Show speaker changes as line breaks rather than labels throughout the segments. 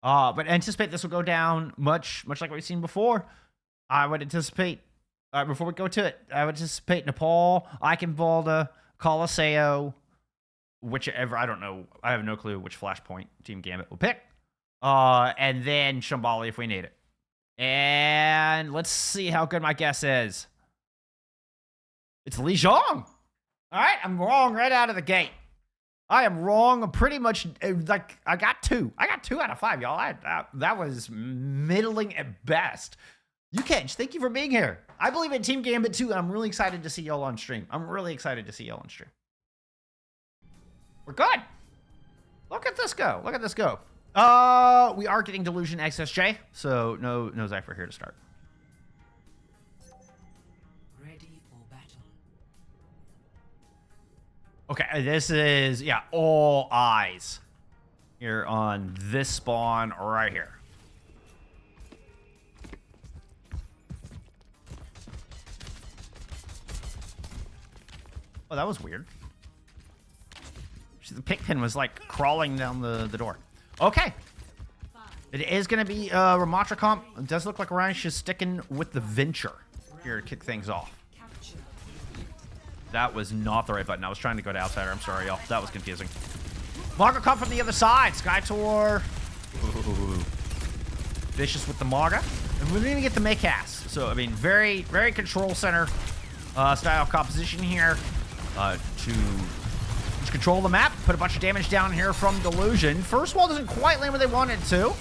But anticipate this will go down much like we've seen before. I would anticipate, before we go to it, I would anticipate Nepal, Eichenwalde, Colosseo, whichever, I don't know. I have no clue which flashpoint Team Gambit will pick. And then Shambali if we need it. And let's see how good my guess is. It's Li Zhong. All right, I'm wrong right out of the gate. I am wrong pretty much, like, I got 2. I got 2 out of 5, y'all. That was middling at best. Ukage, thank you for being here. I believe in Team Gambit too, and I'm really excited to see y'all on stream. We're good. Look at this go. We are getting Delusion XSJ, so no Zypher here to start.
Ready for battle.
Okay, this is, yeah, all eyes here on this spawn right here. Oh, that was weird. The pickpen was like crawling down the door. Okay. It is going to be Ramatra comp. It does look like Raish is sticking with the Venture here to kick things off. That was not the right button. I was trying to go to Outsider. I'm sorry, y'all. That was confusing. Maga comp from the other side. Skytor. Ooh. Vicious with the Maga. And we didn't even get the Maycast. So, I mean, very control center style composition here. To just control the map, put a bunch of damage down here from Delusion. First wall doesn't quite land where they wanted to.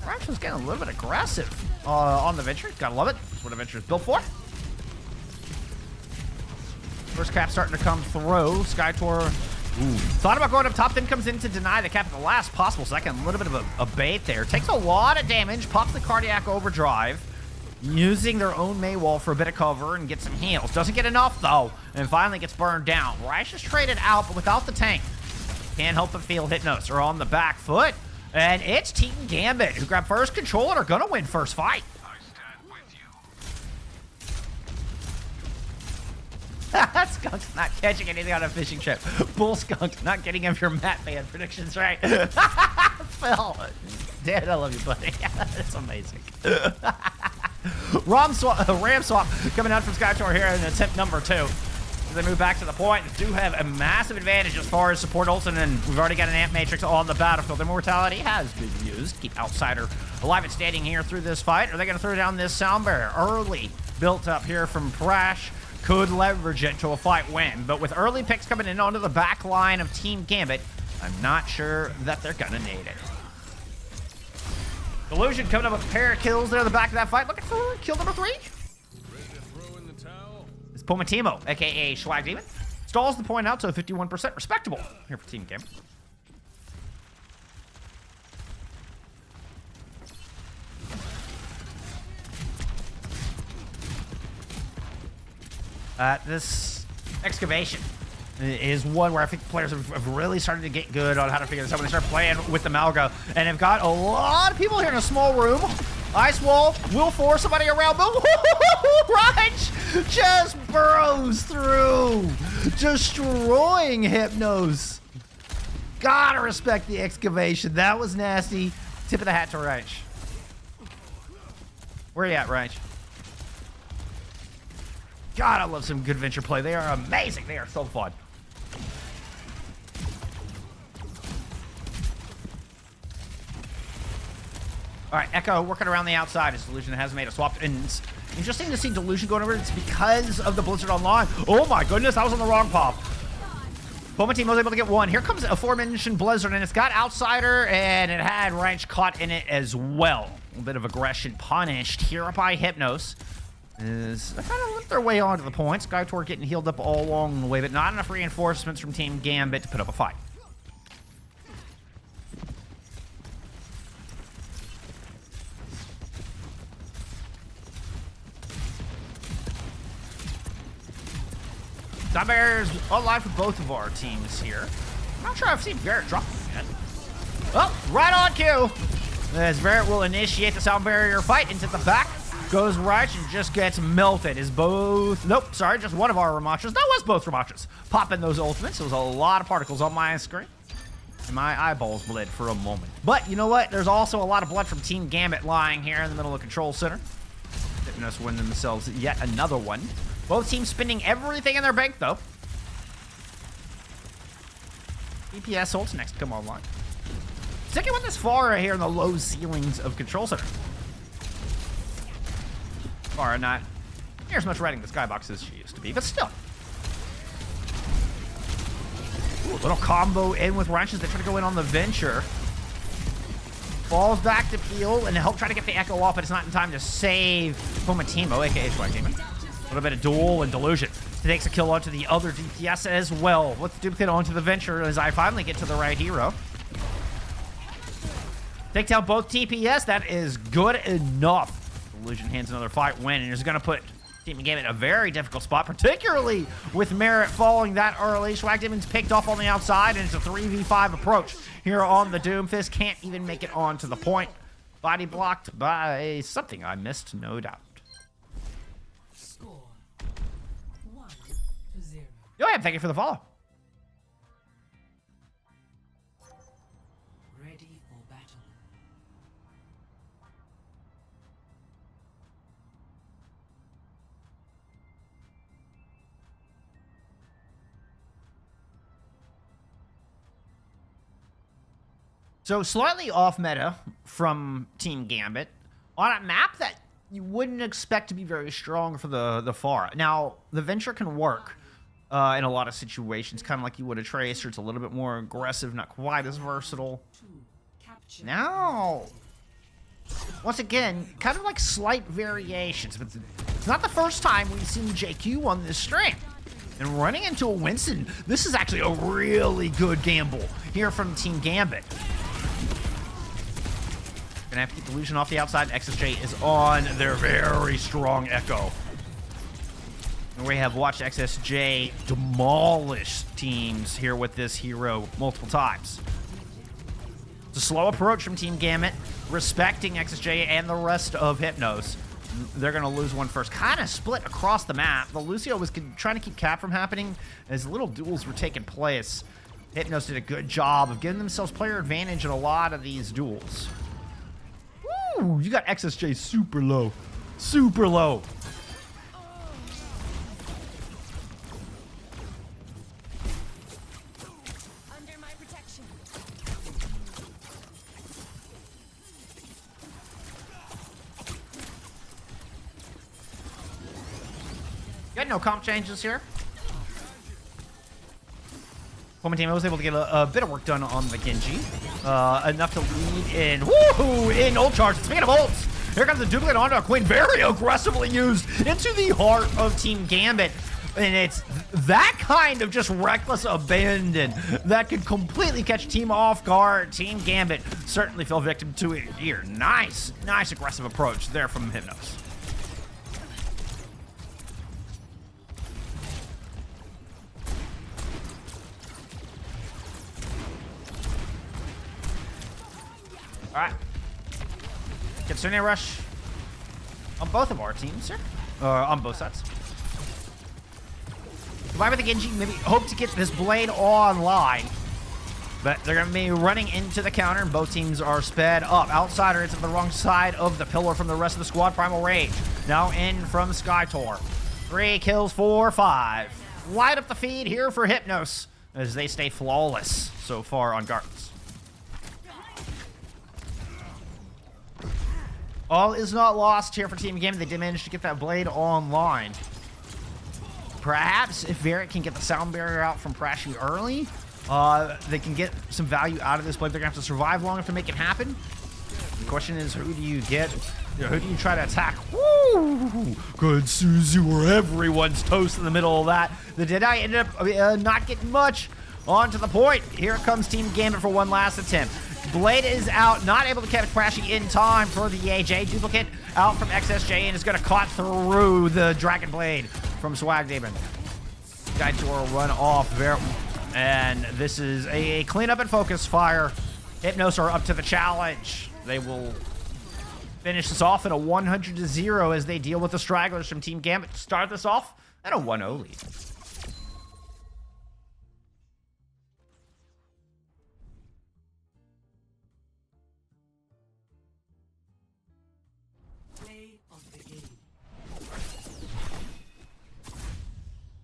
Rash was getting a little bit aggressive on the Venture. Gotta love it. That's what a Venture is built for. First cap starting to come through. Skytor, thought about going up top, then comes in to deny the cap at the last possible second. A little bit of a bait there. Takes a lot of damage, pops the cardiac overdrive. Using their own May wall for a bit of cover and get some heals. Doesn't get enough, though, and finally gets burned down. Rash is traded out, but without the tank. Can't help but feel Hypnos are on the back foot. And it's Team Gambit, who grab first control and are going to win first fight.
I stand with you.
Skunk's not catching anything on a fishing trip. Bull Skunk not getting him your map ban predictions right. Phil. Dan, I love you, buddy. That's amazing. Ram swap coming out from Skytor here in attempt number 2. As they move back to the point, they do have a massive advantage as far as support ulting, and we've already got an Amp Matrix on the battlefield. Immortality has been used. Keep Outsider alive and standing here through this fight. Are they going to throw down this sound barrier? Early built up here from Prash. Could leverage it to a fight win, but with early picks coming in onto the back line of Team Gambit, I'm not sure that they're going to need it. Delusion coming up with a pair of kills there at the back of that fight. Looking for kill number 3. It's Pomatimo, aka Schwag Demon. Stalls the point out to 51%. Respectable here for Team Gambit. This excavation is one where I think players have really started to get good on how to figure this out when they start playing with the Malga, and have got a lot of people here in a small room. Ice wall will force somebody around, but Raj just burrows through, destroying Hypnos. Gotta respect the excavation. That was nasty. Tip of the hat to Raj. Where you at, Raj? God, I love some good Venture play. They are amazing. They are so fun. All right, Echo working around the outside as Delusion has made a swap. And it's interesting to see Delusion going over. It's because of the Blizzard Online. Oh my goodness, that was on the wrong pop. Poma team was able to get 1. Here comes aforementioned Blizzard, and it's got Outsider, and it had Ranch caught in it as well. A little bit of aggression punished here by Hypnos. They kind of lift their way onto the point. Skytor getting healed up all along the way, but not enough reinforcements from Team Gambit to put up a fight. Sound Barrier's online for both of our teams here. I'm not sure I've seen Barrett drop yet. Well, right on cue. As Barrett will initiate the Sound Barrier fight into the back. Goes right and just gets melted. Is both... Nope, sorry, just one of our Ramachas. That was both Ramachas. Popping those ultimates. There was a lot of particles on my screen. And my eyeballs bled for a moment. But you know what? There's also a lot of blood from Team Gambit lying here in the middle of the control center. Hypnos win themselves yet another one. Both teams spending everything in their bank, though. DPS ults next to come online. Sticking with this Pharah here in the low ceilings of control center. Pharah not near as much riding the skybox as she used to be, but still. Ooh, little combo in with wrenches. They try to go in on the Venture. Falls back to peel and help try to get the Echo off, but it's not in time to save Pomatimo, aka Swag Demon. A little bit of duel and delusion. Takes a kill onto the other DPS as well. Let's duplicate onto the Venture as I finally get to the right hero. Take down both TPS. That is good enough. Delusion hands another fight win and is going to put Team Gambit in a very difficult spot, particularly with Merit falling that early. Swag Demon's picked off on the outside, and it's a 3v5 approach here on the Doomfist. Can't even make it on to the point. Body blocked by something I missed, no doubt.
Score 1-0.
Go ahead, thank you for the follow.
Ready for battle.
So slightly off meta from Team Gambit on a map that you wouldn't expect to be very strong for the Pharah. Now, the Venture can work in a lot of situations, kind of like you would a Tracer. It's a little bit more aggressive, not quite as versatile. Now, once again, kind of like slight variations, but it's not the first time we've seen JQ on this stream. And running into a Winston, this is actually a really good gamble here from Team Gambit. Gonna have to keep Delusion off the outside. XSJ is on their very strong Echo. And we have watched XSJ demolish teams here with this hero multiple times. It's a slow approach from Team Gambit, respecting XSJ and the rest of Hypnos. They're gonna lose one first. Kind of split across the map. The Lucio was trying to keep cap from happening as little duels were taking place. Hypnos did a good job of giving themselves player advantage in a lot of these duels. Ooh, you got XSJ super low. Super low.
Under my protection.
Got no comp changes here. Pomatimo was able to get a bit of work done on the Genji. Enough to lead in. Woohoo! In ult charge. Speaking of ults, here comes the duplicate onto a Queen. Very aggressively used into the heart of Team Gambit. And it's that kind of just reckless abandon that could completely catch Team off guard. Team Gambit certainly fell victim to it here. Nice aggressive approach there from Hypnos. All right. Kitsune rush on both of our teams here. On both sides. Combined with the Genji, maybe hope to get this blade online. But they're going to be running into the counter, and both teams are sped up. Outsider is at the wrong side of the pillar from the rest of the squad. Primal Rage now in from Skytor. 3 kills for 5. Light up the feed here for Hypnos as they stay flawless so far on Gardens. All is not lost here for Team Gambit. They did manage to get that blade online. Perhaps if Varric can get the sound barrier out from Prashi early, they can get some value out of this blade. They're going to have to survive long enough to make it happen. The question is, who do you get? Who do you try to attack? Woo! Good Suzu, or everyone's toast in the middle of that. The Deadeye ended up not getting much. On to the point. Here comes Team Gambit for one last attempt. Blade is out, not able to catch Prashi in time for the AJ. Duplicate out from XSJ and is going to cut through the Dragon Blade from Swag Demon. Skytor run off there. And this is a cleanup and focus fire. Hypnos are up to the challenge. They will finish this off at a 100-0 as they deal with the stragglers from Team Gambit to start this off at a 1-0 lead.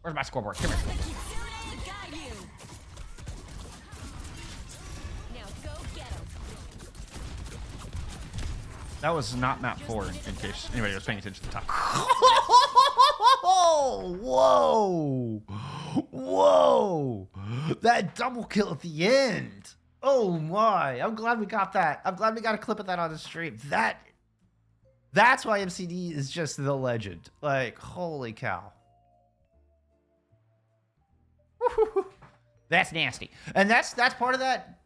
Where's my scoreboard? Come here.
Let the Kitsune guide you. Now go get him.
That was not map 4, in case anybody was paying attention to the top. Whoa! Whoa! That double kill at the end. Oh my! I'm glad we got that. I'm glad we got a clip of that on the stream. That's why MCD is just the legend. Like, holy cow. That's nasty. And that's part of that.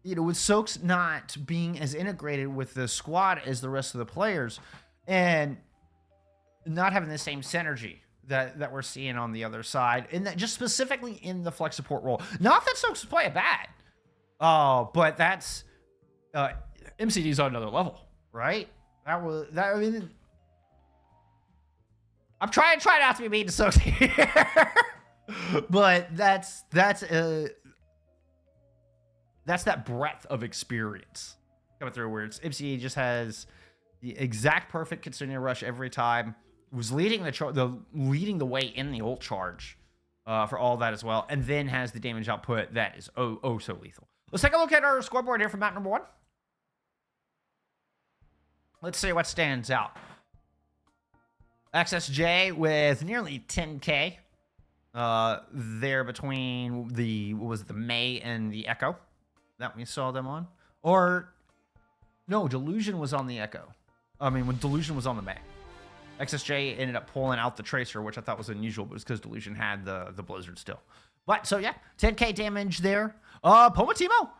You know, with Soaks not being as integrated with the squad as the rest of the players, and not having the same synergy that we're seeing on the other side, and that just specifically in the flex support role. Not that Soaks play it bad, but that's MCD's on another level, right? I mean, I'm trying not to be mean to Soaks here, but that's that breadth of experience coming through, where it's MCD just has the exact perfect Kitsune rush every time. Was leading leading the way in the ult charge for all that as well, and then has the damage output that is oh so lethal. Let's take a look at our scoreboard here for map number 1. Let's see what stands out. XSJ with nearly 10k there between the May and the Echo that we saw them on. Or no, Delusion was on the Echo. I mean, when Delusion was on the May. XSJ ended up pulling out the Tracer, which I thought was unusual, but it was because Delusion had the Blizzard still. But, so yeah, 10k damage there. Pomatimo,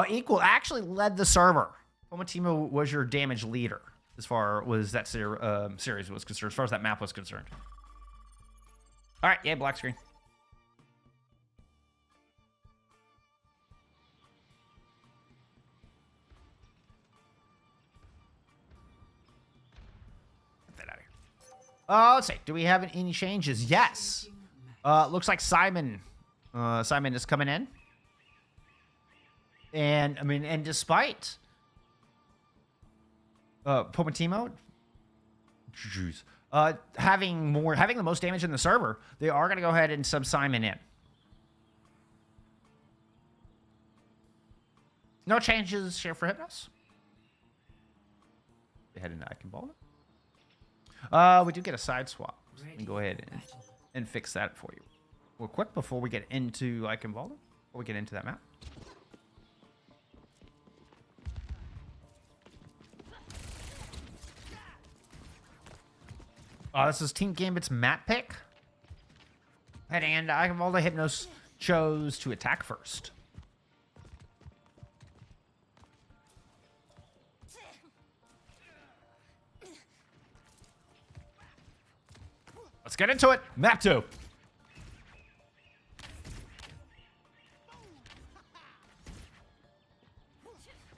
equal, actually led the server. Pomatimo was your damage leader as far as that series was concerned, as far as that map was concerned. All right, yeah, black screen. Let's see. Do we have any changes? Yes. Looks like Simon is coming in. And, I mean, and despite Pomatimo having the most damage in the server, they are going to go ahead and sub Simon in. No changes here for Hypnos. Go ahead and I can ball it. We do get a side swap. So let me go ahead and fix that for you real quick before we get into before we get into that map. This is Team Gambit's map pick. And Iconvalda Hypnos chose to attack first. Let's get into it. Map 2.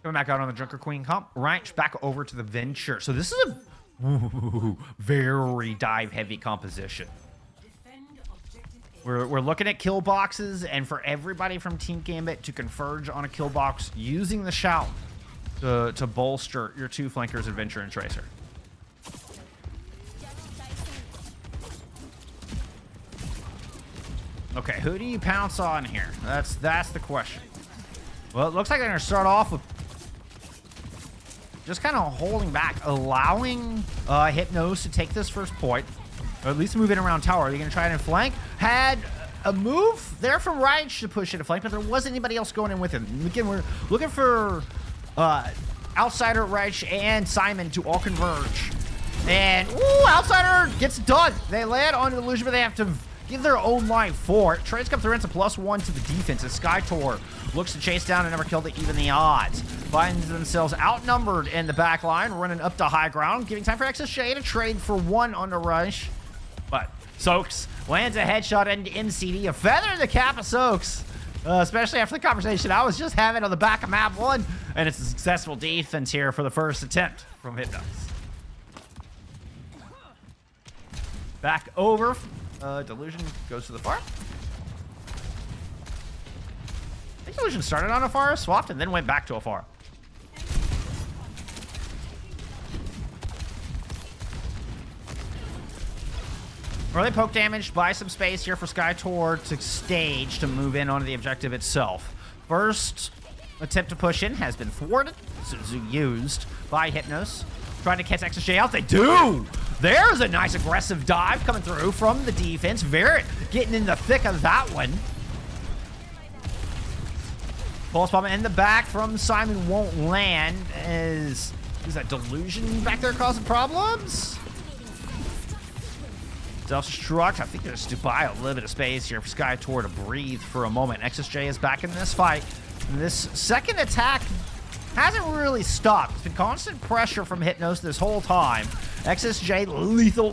Coming back out on the Junker Queen comp. Right back over to the Venture. So this is a very dive-heavy composition. We're looking at kill boxes, and for everybody from Team Gambit to converge on a kill box using the shout to bolster your two flankers, Adventure and Tracer. Okay, who do you pounce on here? That's the question. Well, it looks like they're gonna start off with just kind of holding back, allowing Hypnos to take this first point, or at least move in around tower. Are they gonna try and flank? Had a move there from Reich to push into flank, but there wasn't anybody else going in with him. Again, we're looking for Outsider, Reich, and Simon to all converge. And Outsider gets done. They land on the illusion, but they have to give their own life for it. Trades come through into +1 to the defense as Skytor looks to chase down and never kill to even the odds. Finds themselves outnumbered in the back line, running up to high ground, giving time for XSJ to trade for 1 on the rush. But Soaks lands a headshot into MCD, a feather in the cap of Soaks, especially after the conversation I was just having on the back of map 1. And it's a successful defense here for the first attempt from Hypnos. Back over. Delusion goes to the far. I think Delusion started on a far, swapped, and then went back to a far. Early poke damage, buy some space here for SkyTour to stage to move in onto the objective itself. First attempt to push in has been thwarted. Suzu used by Hypnos. Trying to catch XSJ out. They do! There's a nice aggressive dive coming through from the defense. Verret getting in the thick of that one. Pulse bomb in the back from Simon won't land. Is that Delusion back there causing problems? Self-destruct. I think there's to buy a little bit of space here for SkyTour to breathe for a moment. XSJ is back in this fight. And this second attack hasn't really stopped. It's been constant pressure from Hypnos this whole time. XSJ lethal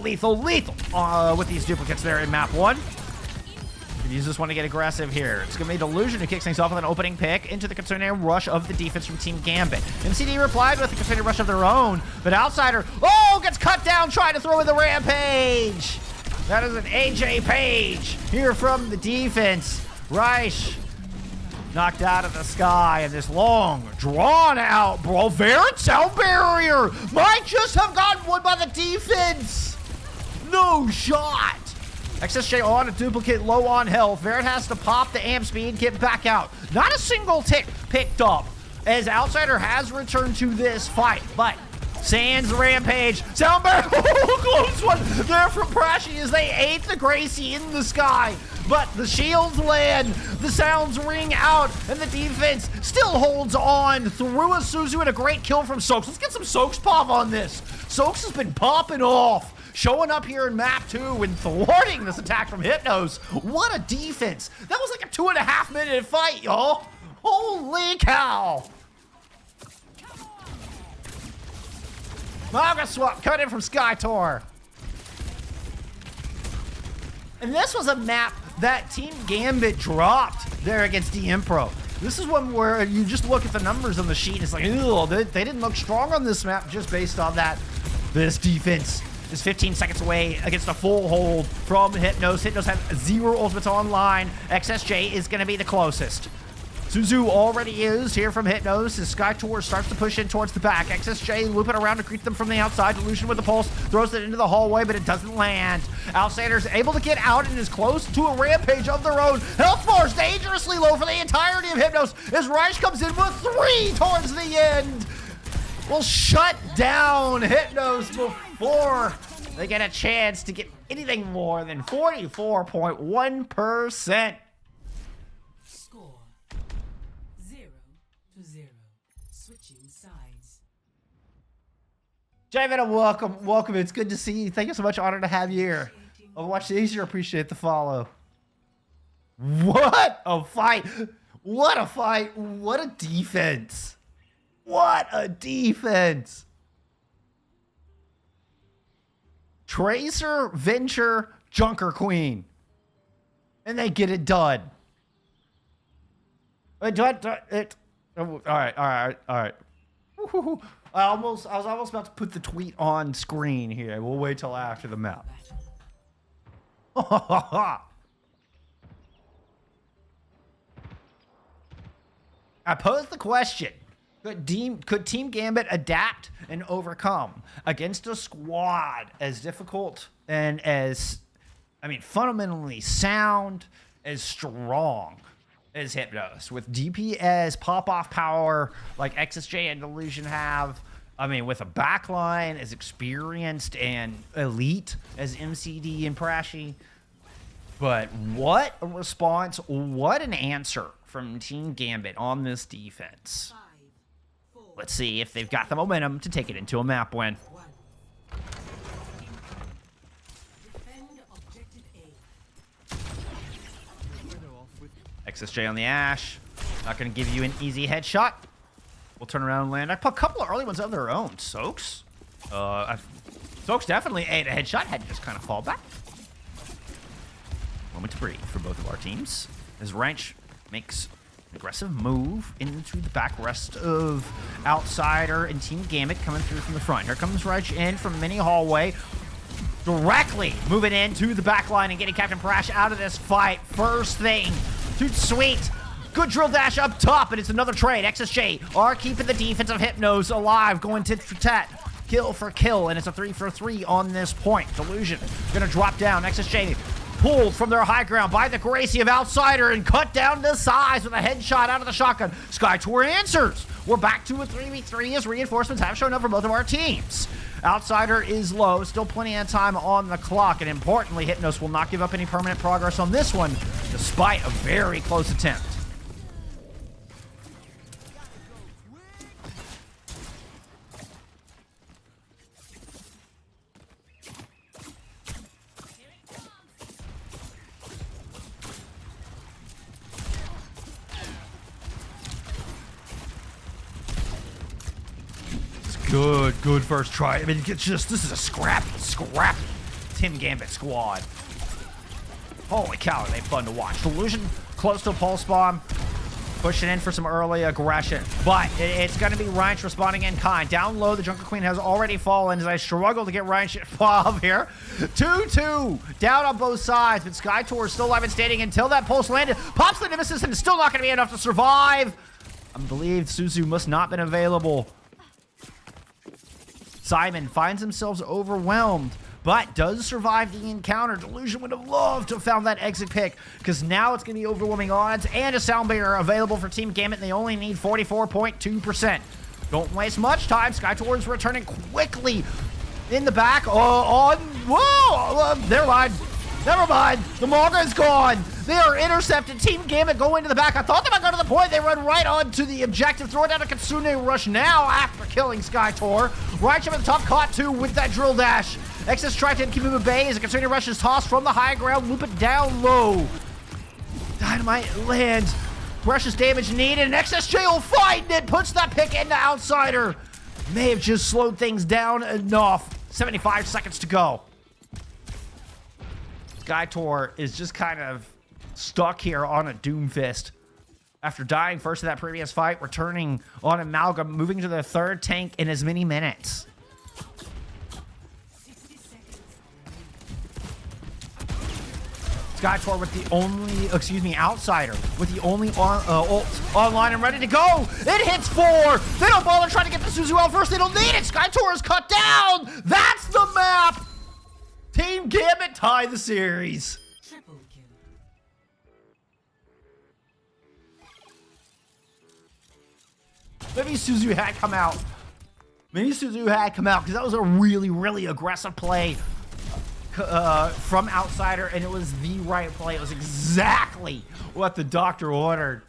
with these duplicates there in map 1. Use this one to get aggressive here. It's going to be Delusion who kicks things off with an opening pick into the concerted rush of the defense from Team Gambit. MCD replied with a concerted rush of their own, but Outsider, gets cut down trying to throw in the Rampage. That is an AJ Page here from the defense. Reich knocked out of the sky, and this long, drawn-out brawl. Verret sound barrier might just have gotten one by the defense. No shot. XSJ on a duplicate, low on health. Verret has to pop the amp speed, get back out. Not a single tick picked up, as Outsider has returned to this fight, but Sands Rampage. Sound barrier, close one there from Prashi as they ate the Gracie in the sky. But the shields land, the sounds ring out, and the defense still holds on through a Suzu and a great kill from Soaks. Let's get some Soaks pop on this. Soaks has been popping off, showing up here in map 2 and thwarting this attack from Hypnos. What a defense. That was like a 2.5 minute fight, y'all. Holy cow. Maga swap cut in from SkyTour. And this was a map that Team Gambit dropped there against Pro. This is one where you just look at the numbers on the sheet and it's like, ew, they didn't look strong on this map just based on that. This defense is 15 seconds away against a full hold from Hypnos. Hypnos have 0 ultimates online. XSJ is going to be the closest. Suzu already used here from Hypnos as SkyTour starts to push in towards the back. XSJ looping around to greet them from the outside. Delusion with the pulse, throws it into the hallway, but it doesn't land. Outsider's able to get out and is close to a Rampage of their own. Health bars dangerously low for the entirety of Hypnos as Reich comes in with 3 towards the end. Will shut down Hypnos before they get a chance to get anything more than 44.1%.
Score 0-0. Switching sides.
Javen, welcome. It's good to see you. Thank you so much. Honored to have you here. Overwatch the Asia, appreciate the follow. What a fight. What a fight. What a defense. What a defense. Tracer, Venture, Junker Queen. And they get it done. All right. Woo-hoo-hoo. I was almost about to put the tweet on screen here. We'll wait till after the map. I posed the question. Could Team Gambit adapt and overcome against a squad as difficult and as, fundamentally sound, as strong as Hypnos, with DPS, pop-off power like XSJ and Delusion have, with a backline as experienced and elite as MCD and Prashi. But what a response, what an answer from Team Gambit on this defense.
5, 4,
Let's see if they've got the momentum to take it into a map win.
1. Defend objective A.
XSJ on the Ash. Not going to give you an easy headshot. We'll turn around and land. A couple of early ones of their own. Soaks. Soaks definitely ate a headshot. Had to just kind of fall back. Moment to breathe for both of our teams. As Reich makes an aggressive move into the back. Rest of Outsider and Team Gambit coming through from the front. Here comes Reich in from mini hallway. Directly moving into the back line and getting Captain Prash out of this fight. First thing, too sweet. Good drill dash up top, and it's another trade. XSJ are keeping the defense of Hypnos alive, going tit for tat. kill for kill, and it's a 3 for 3 on this point. Delusion gonna drop down. XSJ pulled from their high ground by the Gracie of Outsider and cut down to size with a headshot out of the shotgun. Sky Tour answers. We're back to a 3v3 as reinforcements have shown up for both of our teams. Outsider is low, still plenty of time on the clock, and importantly, Hypnos will not give up any permanent progress on this one, despite a very close attempt. Good first try. I mean, it's just, this is a scrappy Team Gambit squad. Holy cow, are they fun to watch. Delusion close to a pulse bomb, pushing in for some early aggression, but it's going to be Reinsch responding in kind. Down low, the Jungle Queen has already fallen as I struggle to get Reinsch involved here. 2-2, down on both sides, but Sky Tour is still alive and standing until that pulse landed. Pops the Nemesis, and it's still not going to be enough to survive. I believe Suzu must not have been available. Simon finds himself overwhelmed, but does survive the encounter. Delusion would have loved to have found that exit pick, because now it's going to be overwhelming odds and a sound barrier available for Team Gambit, and they only need 44.2%. Don't waste much time. Sky Tour is returning quickly in the back. Never mind. The Manga is gone. They are intercepted. Team Gambit go into the back. I thought they might go to the point. They run right on to the objective. Throw it down to Kitsune Rush now after killing Sky Tour. Right up at the top, caught two with that drill dash. XS tries to Kimuma Bay as a Kitsune Rush is tossed from the high ground. Loop it down low. Dynamite lands. Precious damage needed. And XSJ will find it. Puts that pick into Outsider. May have just slowed things down enough. 75 seconds to go. Sky Tour is just kind of stuck here on a Doomfist. After dying first in that previous fight, returning on Amalgam, moving to the third tank in as many minutes.
60 seconds.
Sky Tour with the only, Outsider with the only ult online and ready to go. It hits 4. They don't bother trying to get the Suzu out first. They don't need it. Sky Tour is cut down. That's the map. Team Gambit tie the series.
Triple kill.
Maybe Suzu had come out. Because that was a really, really aggressive play from Outsider, and it was the right play. It was exactly what the doctor ordered.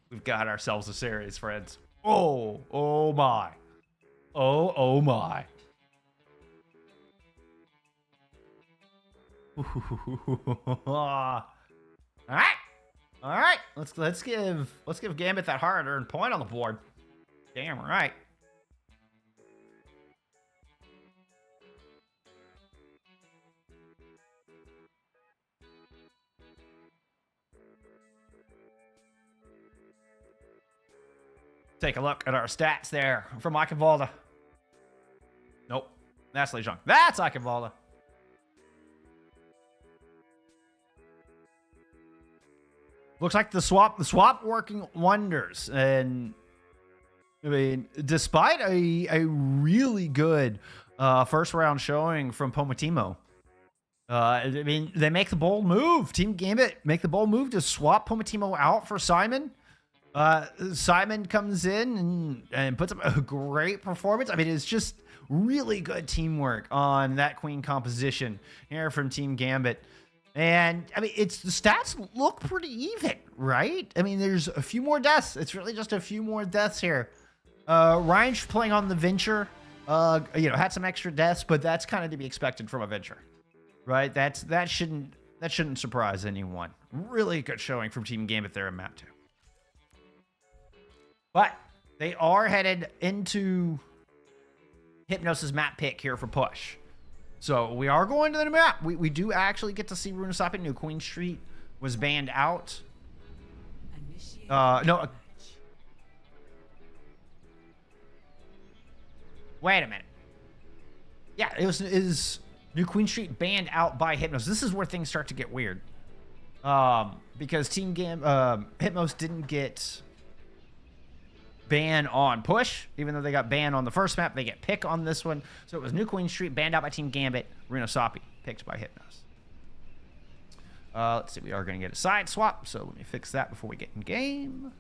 We've got ourselves a series, friends. Oh my. Oh my. All right. Let's give Gambit that hard-earned point on the board. Damn right. Take a look at our stats there from Ikenvalda. Nope. That's Lejong. That's Ikenvalda. Looks like the swap working wonders. And I mean, despite a really good first round showing from Pomatimo, I mean, they make the bold move. Team Gambit make the bold move to swap Pomatimo out for Simon. Simon comes in and puts up a great performance. I mean, it's just really good teamwork on that queen composition here from Team Gambit. And I mean, the stats look pretty even, right? I mean, there's a few more deaths. It's really just a few more deaths here. Reinsch playing on the Venture, had some extra deaths, but that's kind of to be expected from a Venture, right? That shouldn't surprise anyone. Really good showing from Team Gambit there in map 2. But they are headed into Hypnos' map pick here for push. So we are going to the map. We do actually get to see Runesappi. New Queen Street was banned out.
Initiate
No. Wait a minute. Yeah, is New Queen Street banned out by Hypnos. This is where things start to get weird. Because Hypnos didn't get ban on push. Even though they got banned on the first map, they get pick on this one. So it was New Queen Street, banned out by Team Gambit, Runosapi, picked by Hypnos. Let's see, we are going to get a side swap, so let me fix that before we get in game.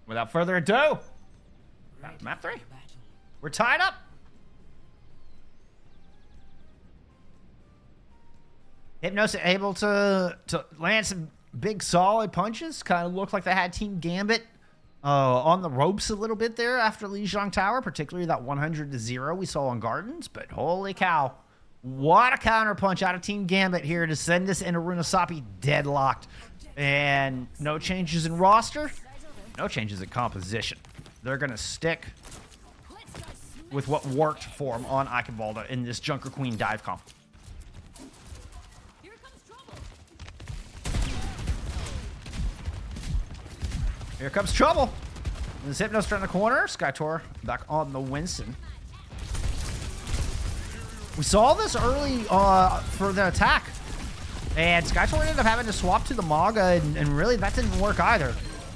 Without further ado, map 3. We're tied up. Hypnos able to land some big solid punches. Kind of looked like they had Team Gambit on the ropes a little bit there after Lijiang Tower, particularly that 100-0 we saw on Gardens. But holy cow, what a counter punch out of Team Gambit here to send us into Runosapi deadlocked. And no changes in roster, no changes in composition. They're going to stick with what worked for them on Eichenwalde in this Junker Queen dive comp. Here comes trouble. This Hypnos turn the corner. Skytor back on the Winston. We saw this early for the attack. And Skytor ended up having to swap to the Maga, and really that didn't work either.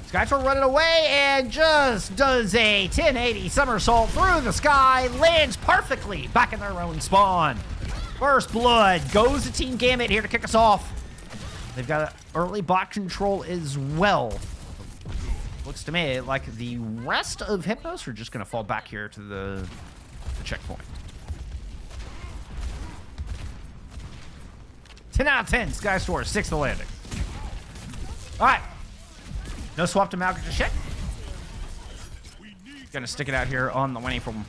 Skytor running away and just does a 1080 somersault through the sky. Lands perfectly back in their own spawn. First blood goes to Team Gambit here to kick us off. They've got early bot control as well. Looks to me like the rest of Hypnos are just going to fall back here to the checkpoint. 10 out of 10. Skystor, 6th landing. All right. No swap to Malcolm just yet. Going to stick it out here on the winning from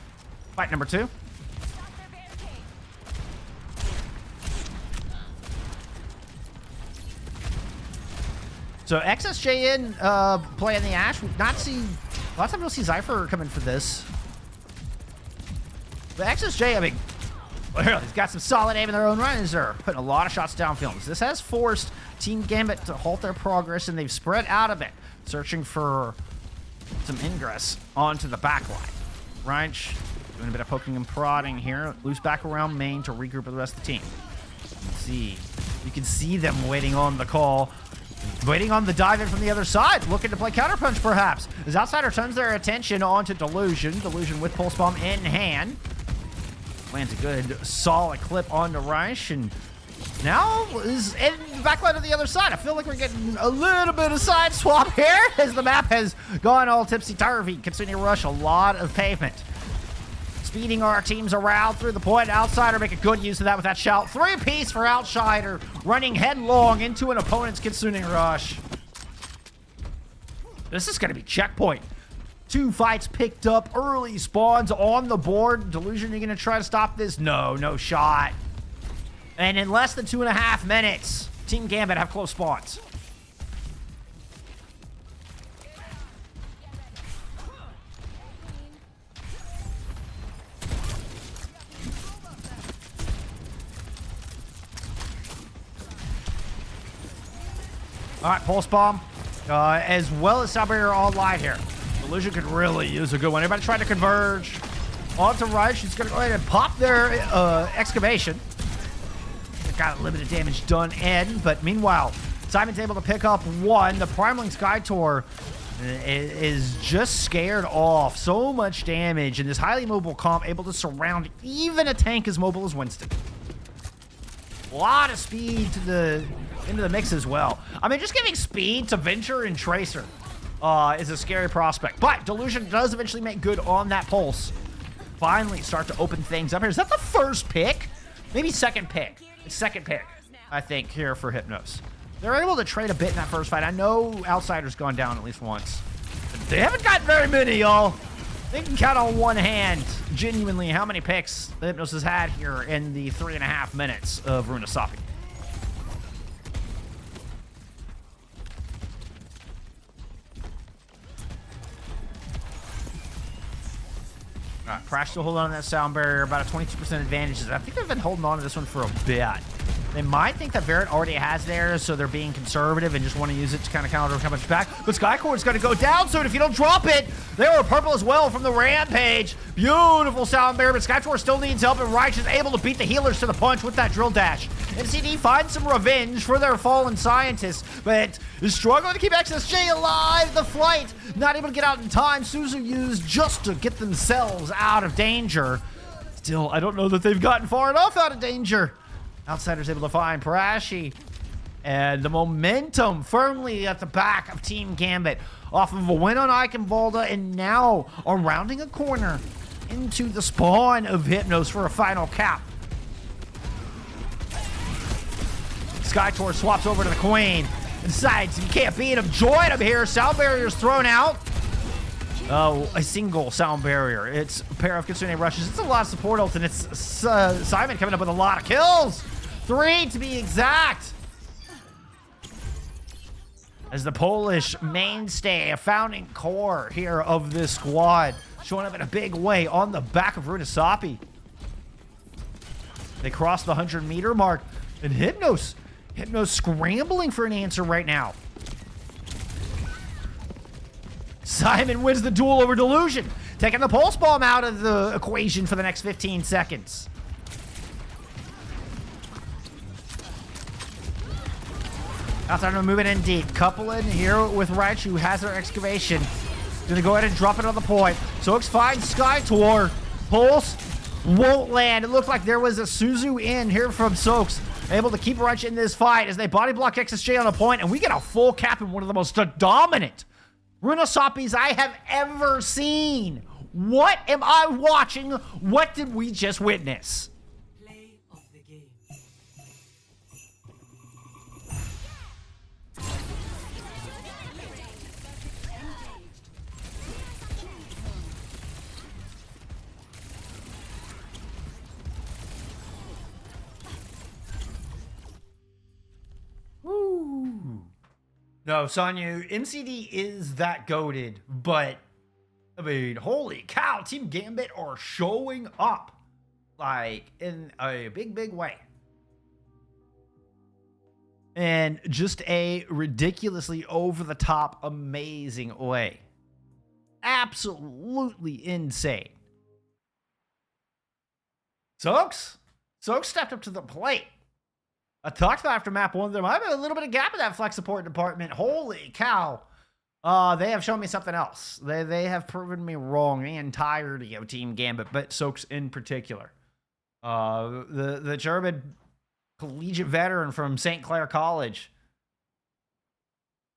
fight number 2. So XSJN playing the Ashe. We've not seen a lot of times we'll see Zypher coming for this. But XSJ, I mean, he's got some solid aim in their own runs there, putting a lot of shots downfield. This has forced Team Gambit to halt their progress, and they've spread out a bit, searching for some ingress onto the back line. Reinsch doing a bit of poking and prodding here. Loose back around main to regroup with the rest of the team. You can see them waiting on the call. Waiting on the dive in from the other side, looking to play counterpunch perhaps. As Outsider turns their attention onto Delusion. Delusion with Pulse Bomb in hand. Lands a good solid clip onto Reich, and now is in the backline of the other side. I feel like we're getting a little bit of side swap here as the map has gone all tipsy-turvy. Kitsune Rush, a lot of pavement. Speeding our teams around through the point. Outsider making good use of that with that shout. 3-piece for Outsider, running headlong into an opponent's Kitsune Rush. This is going to be checkpoint. 2 fights picked up, early spawns on the board. Delusion, you going to try to stop this? No shot. And in less than 2.5 minutes, Team Gambit have close spawns. All right, Pulse Bomb, as well as Sound Barrier online here. Delusion could really use a good one. Everybody trying to converge onto Reich. She's going to go ahead and pop their excavation. They've got limited damage done in, but meanwhile, Simon's able to pick up 1. The Primeling Skytor is just scared off. So much damage, and this highly mobile comp able to surround even a tank as mobile as Winston. A lot of speed into the mix as well. I mean, just giving speed to Venture and Tracer is a scary prospect. But Delusion does eventually make good on that pulse. Finally start to open things up here. Is that the first pick? Maybe second pick. It's second pick, I think, here for Hypnos. They're able to trade a bit in that first fight. I know Outsider's gone down at least once. But they haven't got very many, y'all. They can count on one hand, genuinely, how many picks Hypnos has had here in the 3.5 minutes of Runosapi. Crash still holding on to that sound barrier, about a 22% advantage. I think they've been holding on to this one for a bit. They might think that Barrett already has theirs, so they're being conservative and just want to use it to kind of counter how much back. But Skycore's going to go down soon if you don't drop it. They were purple as well from the Rampage. Beautiful sound barrier, but Skycore still needs help, and Reich is able to beat the healers to the punch with that drill dash. MCD finds some revenge for their fallen scientists, but is struggling to keep XSJ alive. The flight not able to get out in time. Suzu used just to get themselves out of danger. Still, I don't know that they've gotten far enough out of danger. Outsiders able to find Parashi. And the momentum firmly at the back of Team Gambit off of a win on Eichenwalde, and now are rounding a corner into the spawn of Hypnos for a final cap. Skytor swaps over to the Queen and decides you can't beat him. Join him here. Sound barrier's thrown out. Oh, a single sound barrier. It's a pair of Kitsune rushes. It's a lot of support ult, and it's Simon coming up with a lot of kills. 3 to be exact. As the Polish mainstay, a founding core here of this squad, showing up in a big way on the back of Runasapi. They crossed the 100-meter mark, and Hypnos scrambling for an answer right now. Simon wins the duel over Delusion, taking the pulse bomb out of the equation for the next 15 seconds. Outsider moving in deep. Couple in here with Reich, who has their excavation. Gonna go ahead and drop it on the point. Sox finds Skytor. Pulse won't land. It looked like there was a Suzu in here from Sox. Able to keep Reich in this fight as they body block XSJ on the point, and we get a full cap in one of the most dominant Runasapis I have ever seen. What am I watching? What did we just witness?
Play of the game.
Woo. No, Sanyu, MCD is that goated, but I mean, holy cow, Team Gambit are showing up like in a big, big way. And just a ridiculously over-the-top, amazing way. Absolutely insane. Soaks stepped up to the plate. I talked about after map 1, there might be a little bit of gap in that flex support department. Holy cow. They have shown me something else. They have proven me wrong the entirety of Team Gambit, but Soaks in particular. The German collegiate veteran from St. Clair College.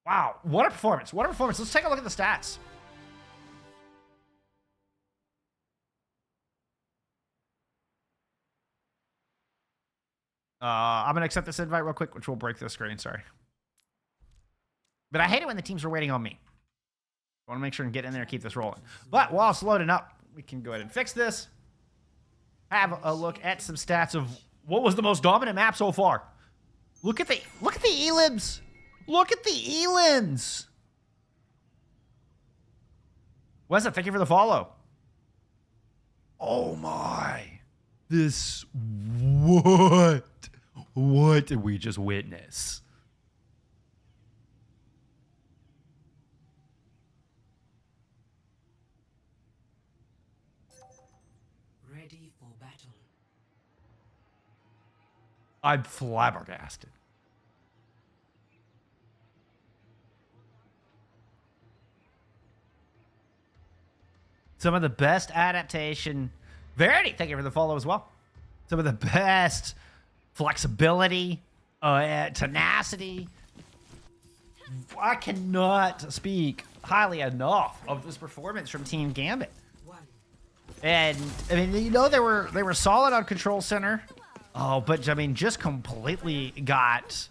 Wow, what a performance. What a performance. Let's take a look at the stats. I'm going to accept this invite real quick, which will break the screen. Sorry. But I hate it when the teams are waiting on me. I want to make sure and get in there and keep this rolling. But while it's loading up, we can go ahead and fix this. Have a look at some stats of what was the most dominant map so far. Look at the elims. Look at the elims. Wes, thank you for the follow. Oh my. This, what? What did we just witness?
Ready for battle.
I'm flabbergasted. Some of the best adaptation. Verity, thank you for the follow as well. Some of the best flexibility, tenacity. I cannot speak highly enough of this performance from Team Gambit. And I mean, you know, they were solid on Control Center. Oh, but I mean, just completely got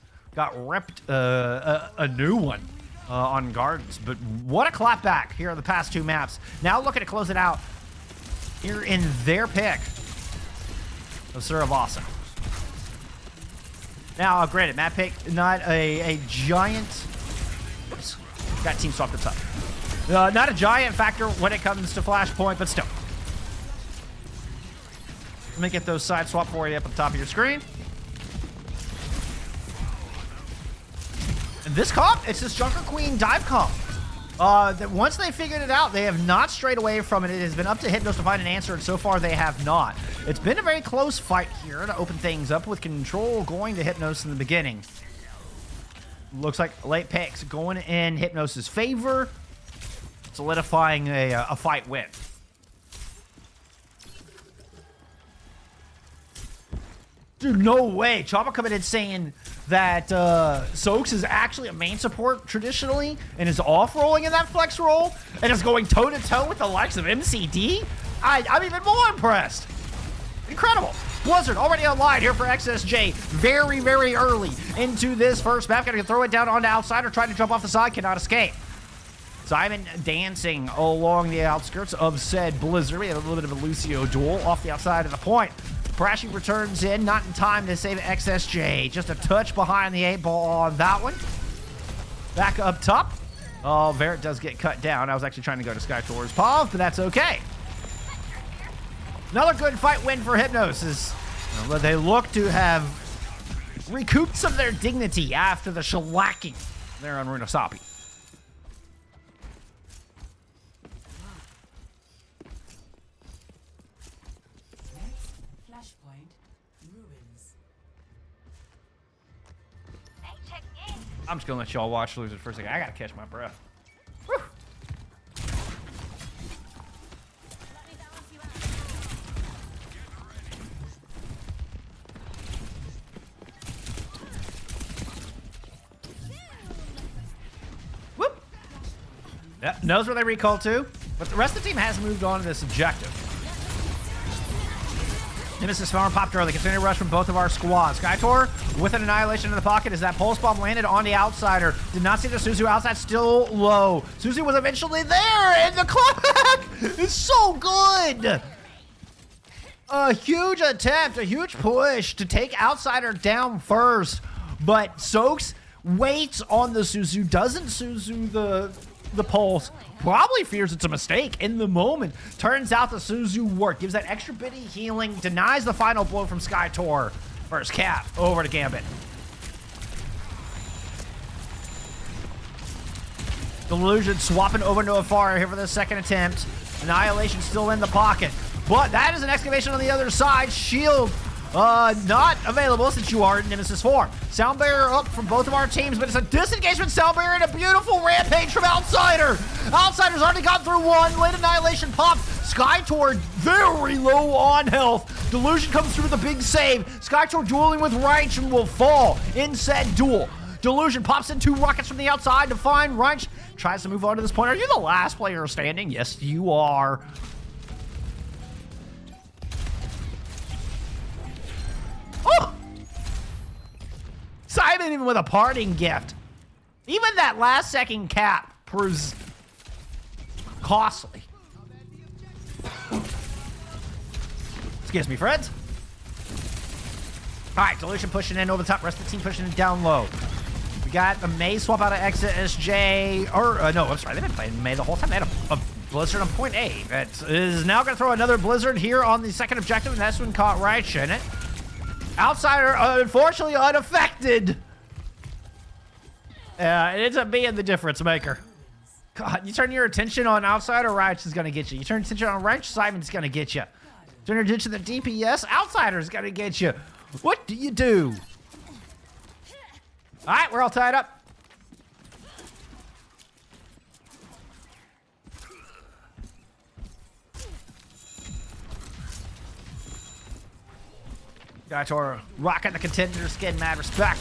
ripped a new one on Gardens. But what a clapback here in the past 2 maps. Now looking to close it out here in their pick of Surabasa. Now, granted, map pick, not a giant. Oops, got team swapped at top. Not a giant factor when it comes to Flashpoint, but still. Let me get those side swap for you up at the top of your screen. this comp, it's this Junker Queen dive comp. Once they figured it out, they have not strayed away from it. It has been up to Hypnos to find an answer, and so far they have not. It's been a very close fight here to open things up with control going to Hypnos in the beginning. Looks like late picks going in Hypnos' favor, solidifying a fight win. Dude, no way. Chopper coming in saying that Soaks is actually a main support traditionally and is off-rolling in that flex roll and is going toe-to-toe with the likes of MCD? I'm even more impressed. Incredible. Blizzard already online here for XSJ very, very early into this first map. Gonna throw it down onto Outsider, trying to jump off the side, cannot escape. Simon dancing along the outskirts of said Blizzard. We have a little bit of a Lucio duel off the outside of the point. Crashing returns in, not in time to save XSJ. Just a touch behind the 8-ball on that one. Back up top. Oh, Verret does get cut down. I was actually trying to go to Sky towards Pav, but that's okay. Another good fight win for Hypnos as they look to have recouped some of their dignity after the shellacking there on Runasapi. I'm just gonna let y'all watch losers for a second. I gotta catch my breath. Whew. Whoop. Yep, knows where they recall to, but the rest of the team has moved on to this objective. Nemesis Farm popped early. Continued rush from both of our squads. Skytor with an annihilation in the pocket as that pulse bomb landed on the outsider. Did not see the Suzu outside, still low. Suzu was eventually there, and the clap is so good. A huge attempt, a huge push to take outsider down first, but Soaks waits on the Suzu, doesn't Suzu the pulse. Probably fears it's a mistake in the moment. Turns out the Suzu worked. Gives that extra bit of healing. Denies the final blow from Skytor. First cap over to Gambit. Delusion swapping over to a fire here for the second attempt. Annihilation still in the pocket. But that is an excavation on the other side. Shield not available since you are in Nemesis 4. Sound barrier up from both of our teams, but it's a disengagement sound barrier and a beautiful rampage from Outsider. Outsider's already got through one. Late annihilation pop. Skytor very low on health. Delusion comes through with a big save. Skytor dueling with Reich and will fall in said duel. Delusion pops in 2 rockets from the outside to find Reich. Tries to move on to this point. Are you the last player standing? Yes, you are. Oh! Simon even with a parting gift. Even that last second cap proves costly. Excuse me, friends. All right, Delusion pushing in over the top. Rest of the team pushing it down low. We got the May swap out of exit SJ. Or, no, I'm sorry. They've been playing May the whole time. They had a Blizzard on point A. That is now going to throw another Blizzard here on the second objective, and that's one caught Reich in it. Outsider, unfortunately, unaffected. It ends up being the difference maker. God, you turn your attention on Outsider, Reich is going to get you. You turn your attention on Reich, Simon's going to get you. Turn your attention to the DPS, Outsider's going to get you. What do you do? All right, we're all tied up. Skytor rocking the contender skin, mad respect.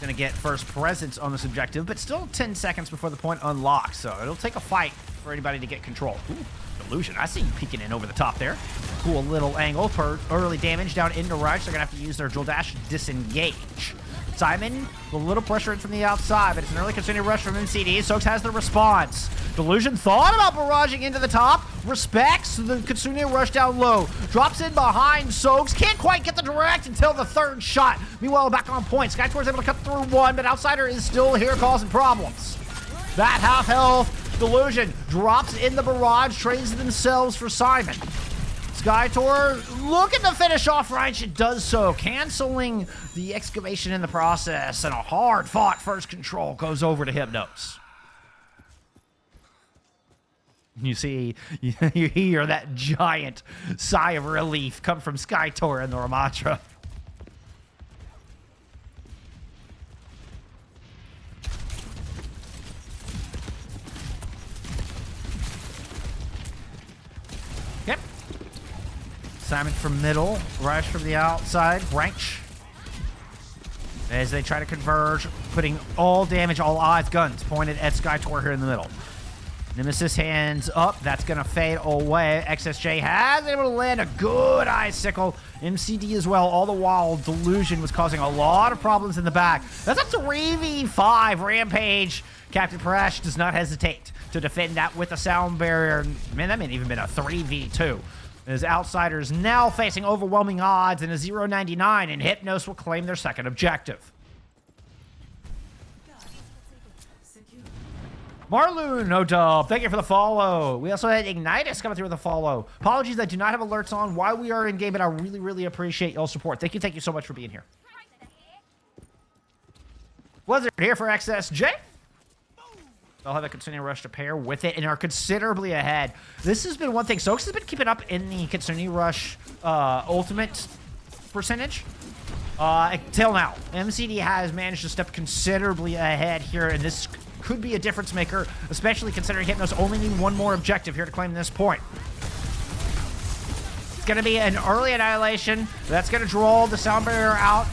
Gonna get first presence on this objective, but still 10 seconds before the point unlocks, so it'll take a fight for anybody to get control. Ooh, Delusion, I see you peeking in over the top there. Cool little angle for early damage down into Reich. They're gonna have to use their Jewel Dash to disengage. Simon, a little pressure in from the outside, but it's an early continued rush from MCD. Soaks has the response. Delusion thought about barraging into the top, respects the Kitsune rush down low, drops in behind Soaks, can't quite get the direct until the third shot. Meanwhile, back on point. Skytor's able to cut through one, but Outsider is still here causing problems. That half health, Delusion drops in the barrage, trades themselves for Simon. Skytor looking to finish off Reich. It does so, canceling the excavation in the process, and a hard-fought first control goes over to Hypnos. You see, you hear that giant sigh of relief come from Skytor and the Ramatra. Yep. Simon from middle, Rush from the outside, Ranch. As they try to converge, putting all damage, all odds, guns pointed at Skytor here in the middle. Nemesis hands up. That's going to fade away. XSJ has been able to land a good icicle. MCD as well. All the while, Delusion was causing a lot of problems in the back. That's a 3v5 Rampage. Captain Parash does not hesitate to defend that with a sound barrier. Man, that may have even been a 3v2. As Outsiders now facing overwhelming odds in a 0.99, and Hypnos will claim their second objective. Marloon, no dub. Thank you for the follow. We also had Ignitus coming through with a follow. Apologies, I do not have alerts on while we are in game, but I really, really appreciate y'all's support. Thank you so much for being here. Blizzard here for XSJ. They'll have a Kitsune Rush to pair with it and are considerably ahead. This has been one thing. Soaks has been keeping up in the Kitsune Rush ultimate percentage. Till now, MCD has managed to step considerably ahead here, and this could be a difference maker, especially considering Hypnos only need one more objective here to claim this point. It's going to be an early annihilation. That's going to draw the sound barrier out,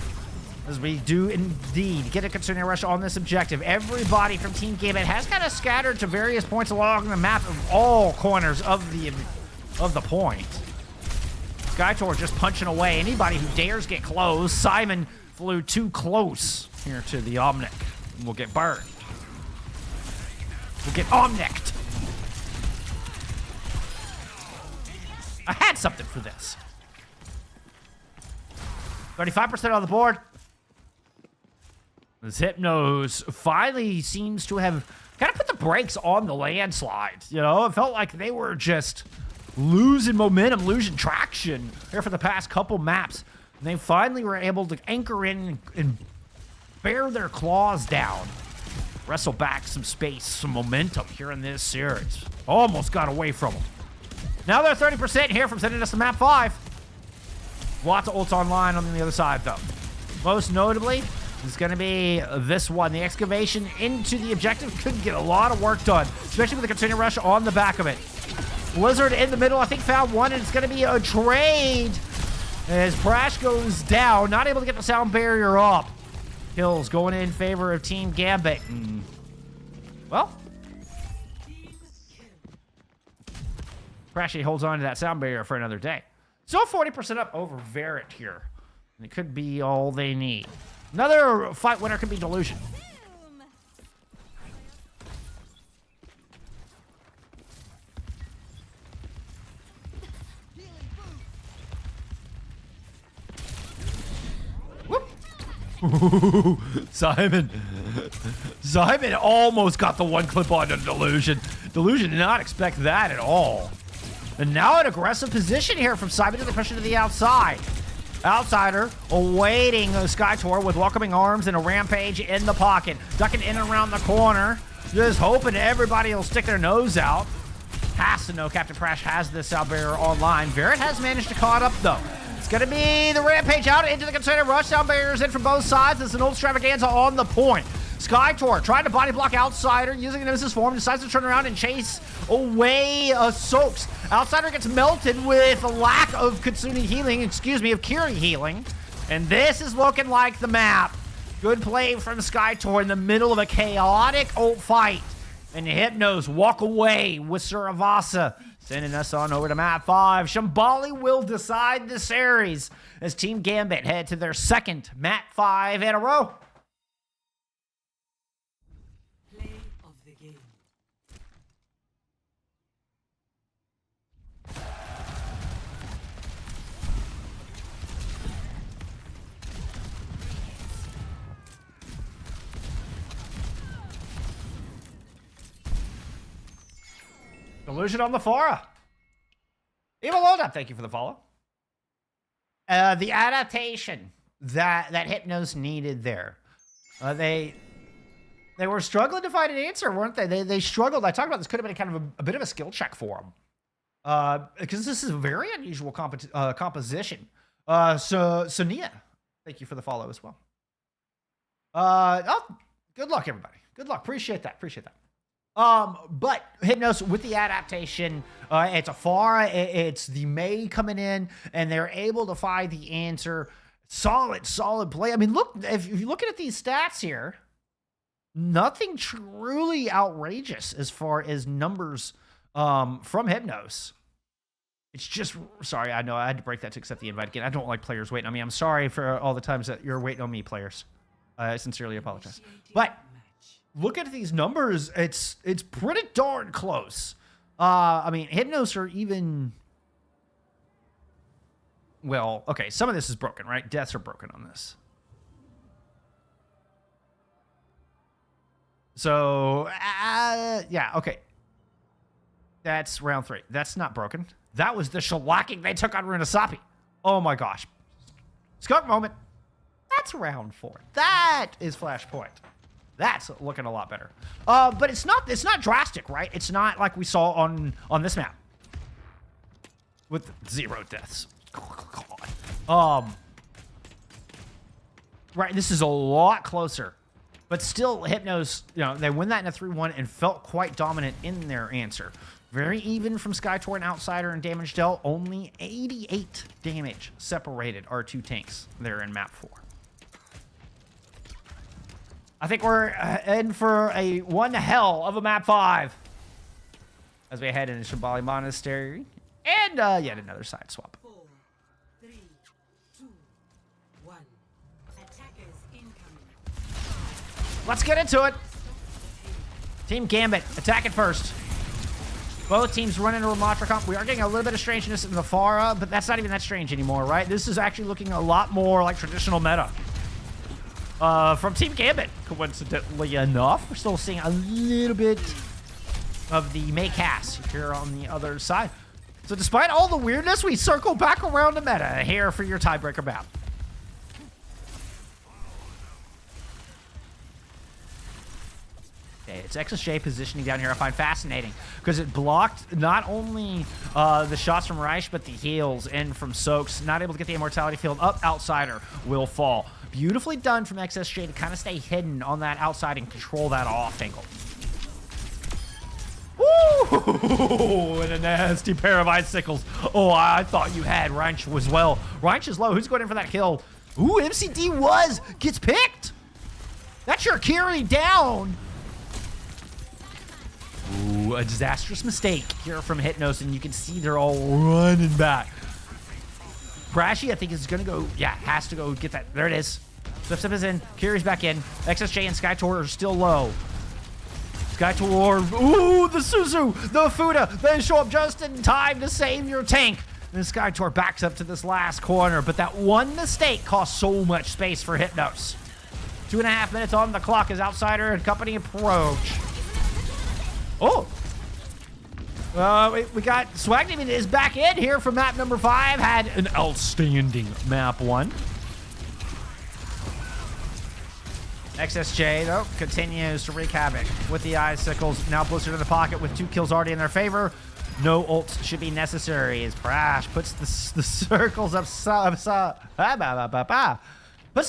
as we do indeed get a Kitsune Rush on this objective. Everybody from Team Gambit has kind of scattered to various points along the map of all corners of the point. Skytor just punching away anybody who dares get close. Simon flew too close here to the Omnic and will get burned. We'll get omnicked. I had something for this. 35% on the board. This Hypnos finally seems to have kind of put the brakes on the landslide. You know, it felt like they were just losing momentum, losing traction here for the past couple maps. And they finally were able to anchor in and bear their claws down. Wrestle back some space, some momentum here in this series. Almost got away from them. Now they're 30% here from sending us to map 5. Lots of ults online on the other side, though. Most notably, it's going to be this one. The excavation into the objective could get a lot of work done, especially with the Kitsune Rush on the back of it. Blizzard in the middle, I think, found one, and it's going to be a trade as Prash goes down, not able to get the sound barrier up. Kills going in favor of Team Gambit. Well, Crashy holds on to that sound barrier for another day. Still 40% up over Verret here. And it could be all they need. Another fight winner could be Delusion. Simon almost got the one clip on to Delusion. Delusion did not expect that at all. And now an aggressive position here from Simon to the push to the outside. Outsider awaiting Skytor with welcoming arms and a Rampage in the pocket. Ducking in and around the corner. Just hoping everybody will stick their nose out. Has to know Captain Prash has this sound barrier online. Verret has managed to caught up though. It's going to be the Rampage out into the Kitsune Rush. Sound barriers in from both sides. It's an old extravaganza on the point. Skytor trying to body block Outsider using Nemesis form. Decides to turn around and chase away Soaks. Outsider gets melted with a lack of Kitsune healing, of Kiri healing. And this is looking like the map. Good play from Skytor in the middle of a chaotic ult fight. And Hypnos walk away with Suravasa. Sending us on over to map 5. Shambali will decide the series as Team Gambit head to their second map 5 in a row.
Play of the game.
Delusion on the Fora. Evil Load Up, thank you for the follow. The adaptation that Hypnos needed there. They were struggling to find an answer, weren't they? They struggled. I talked about this could have been kind of a bit of a skill check for them. Because this is a very unusual composition. So Nia, thank you for the follow as well. Good luck, everybody. Good luck. Appreciate that. But Hypnos with the adaptation, it's a Pharah, it's the May coming in, and they're able to find the answer. Solid play. I mean, look, if you're looking at these stats here, nothing truly outrageous as far as numbers from Hypnos. It's just, sorry, I know I had to break that to accept the invite again. I don't like players waiting on me. I'm sorry for all the times that you're waiting on me, players. I sincerely apologize. But look at these numbers. It's pretty darn close. I mean, Hypnos are even... Well, okay, some of this is broken, right? Deaths are broken on this. So, yeah, okay. That's round 3. That's not broken. That was the shellacking they took on Runasapi. Oh my gosh. Skunk moment. That's round 4. That is Flashpoint. That's looking a lot better. But it's not drastic, right? It's not like we saw on this map. With 0 deaths. God. Right, this is a lot closer. But still, Hypnos, you know, they win that in a 3-1 and felt quite dominant in their answer. Very even from Skytor and Outsider and damage dealt. Only 88 damage separated our 2 tanks there in map 4. I think we're in for a one hell of a map 5 as we head into Shambali Monastery and yet another side swap.
4, 3, 2, 1. Attackers incoming.
Let's get into it. Team Gambit, attack it first. Both teams run into a Ramatra comp. We are getting a little bit of strangeness in the Pharah, but that's not even that strange anymore, right? This is actually looking a lot more like traditional meta. From Team Gambit, coincidentally enough. We're still seeing a little bit of the May cast here on the other side. So despite all the weirdness, we circle back around to meta here for your tiebreaker map. Okay, it's XSJ positioning down here I find fascinating because it blocked not only the shots from Reich, but the heals in from Soaks. Not able to get the immortality field up. Outsider will fall. Beautifully done from XSJ to kind of stay hidden on that outside and control that off angle. Ooh, and a nasty pair of icicles. Oh, I thought you had Reich as well. Reich is low. Who's going in for that kill? Ooh, MCD gets picked. That's your carry down. Ooh, a disastrous mistake here from Hypnos, and you can see they're all running back. Crashy, I think, is going to go, yeah, has to go get that. There it is. Swift is in, carries back in. XSJ and Skytor are still low. Skytor, ooh, the Suzu, the Fuda, they show up just in time to save your tank. And Skytor backs up to this last corner, but that one mistake cost so much space for Hypnos. 2.5 minutes on the clock as Outsider and company approach. Oh! We got Swagdemon is back in here from map number 5. Had an outstanding map 1. XSJ, though, continues to wreak havoc with the icicles. Now Blizzard in the pocket with 2 kills already in their favor. No ults should be necessary as Prash puts the circles puts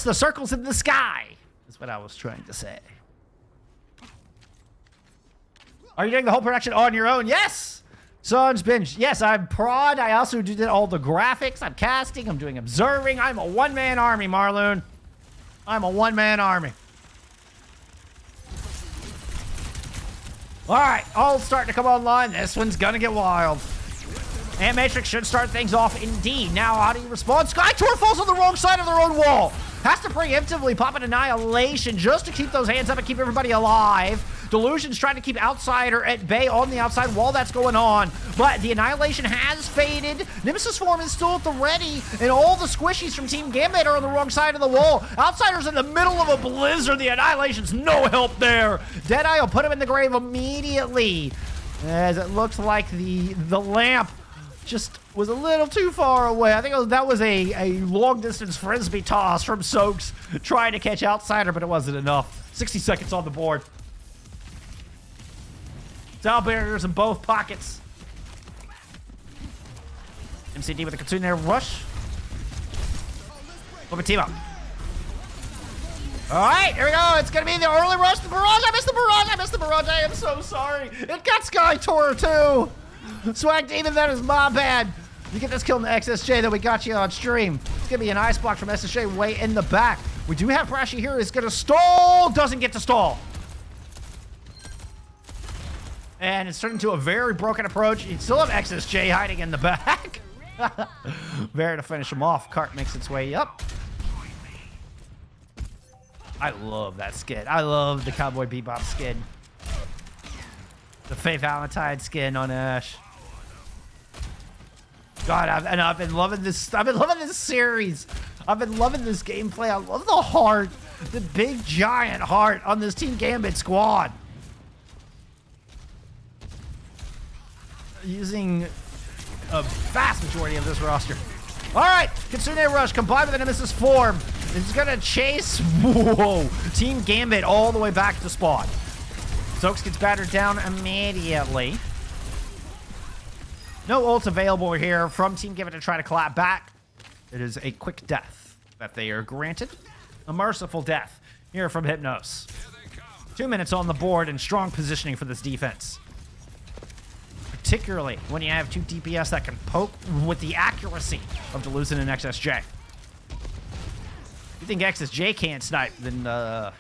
the circles in the sky. That's what I was trying to say. Are you doing the whole production on your own? Yes! Son's Binge. Yes, I'm prod. I also did all the graphics. I'm casting. I'm doing observing. I'm a one-man army, Marloon. I'm a one-man army. All right, all starting to come online. This one's going to get wild. And Matrix should start things off indeed. Now, how do you respond? Skytor falls on the wrong side of their own wall. Has to preemptively pop an Annihilation just to keep those hands up and keep everybody alive. Delusion's trying to keep Outsider at bay on the outside while that's going on. But the Annihilation has faded. Nemesis form is still at the ready. And all the squishies from Team Gambit are on the wrong side of the wall. Outsider's in the middle of a blizzard. The Annihilation's no help there. Deadeye will put him in the grave immediately. As it looks like the lamp just was a little too far away. I think that was a long-distance frisbee toss from Soaks trying to catch Outsider, but it wasn't enough. 60 seconds on the board. Sound barriers in both pockets. MCD with a Kitsune rush. Flip a team up. All right, here we go. It's going to be the early rush. The barrage. I missed the barrage. I missed the barrage. I am so sorry. It got Sky Tour too. Swag Demon, that is my bad. You get this kill in the XSJ that we got you on stream. It's going to be an ice block from SSJ way in the back. We do have Prashy here. He's going to stall. Doesn't get to stall. And it's turned into a very broken approach. You still have XSJ hiding in the back. There to finish him off. Cart makes its way up. I love that skin. I love the Cowboy Bebop skin. The Faye Valentine skin on Ash. God, I've been loving this. I've been loving this series. I've been loving this gameplay. I love the heart, the big giant heart on this Team Gambit squad. Using a vast majority of this roster. All right, Kitsune Rush combined with the Nemesis form is gonna chase, whoa, Team Gambit all the way back to spawn. Soaks gets battered down immediately. No ults available here from Team Gambit to try to clap back. It is a quick death that they are granted. A merciful death here from Hypnos. 2 minutes on the board and strong positioning for this defense. Particularly when you have two DPS that can poke with the accuracy of Delusion and XSJ. If you think XSJ can't snipe, then I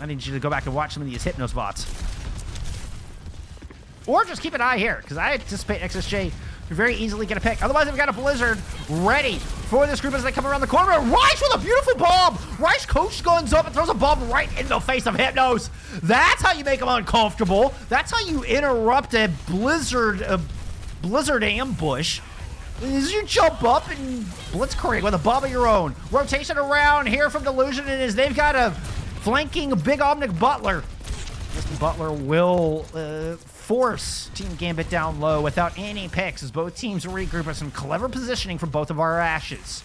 need you to go back and watch some of these Hypnos bots. Or just keep an eye here, because I anticipate XSJ to very easily get a pick. Otherwise, they've got a Blizzard ready for this group as they come around the corner. Rice with a beautiful bomb! Rice coach guns up and throws a bomb right in the face of Hypnos. That's how you make them uncomfortable. That's how you interrupt a Blizzard ambush. Is you jump up and blitzkrieg with a bomb of your own. Rotation around here from Delusion, and as they've got a flanking Big Omnic Butler. Mr. Butler will force Team Gambit down low without any picks as both teams regroup with some clever positioning from both of our Ashes.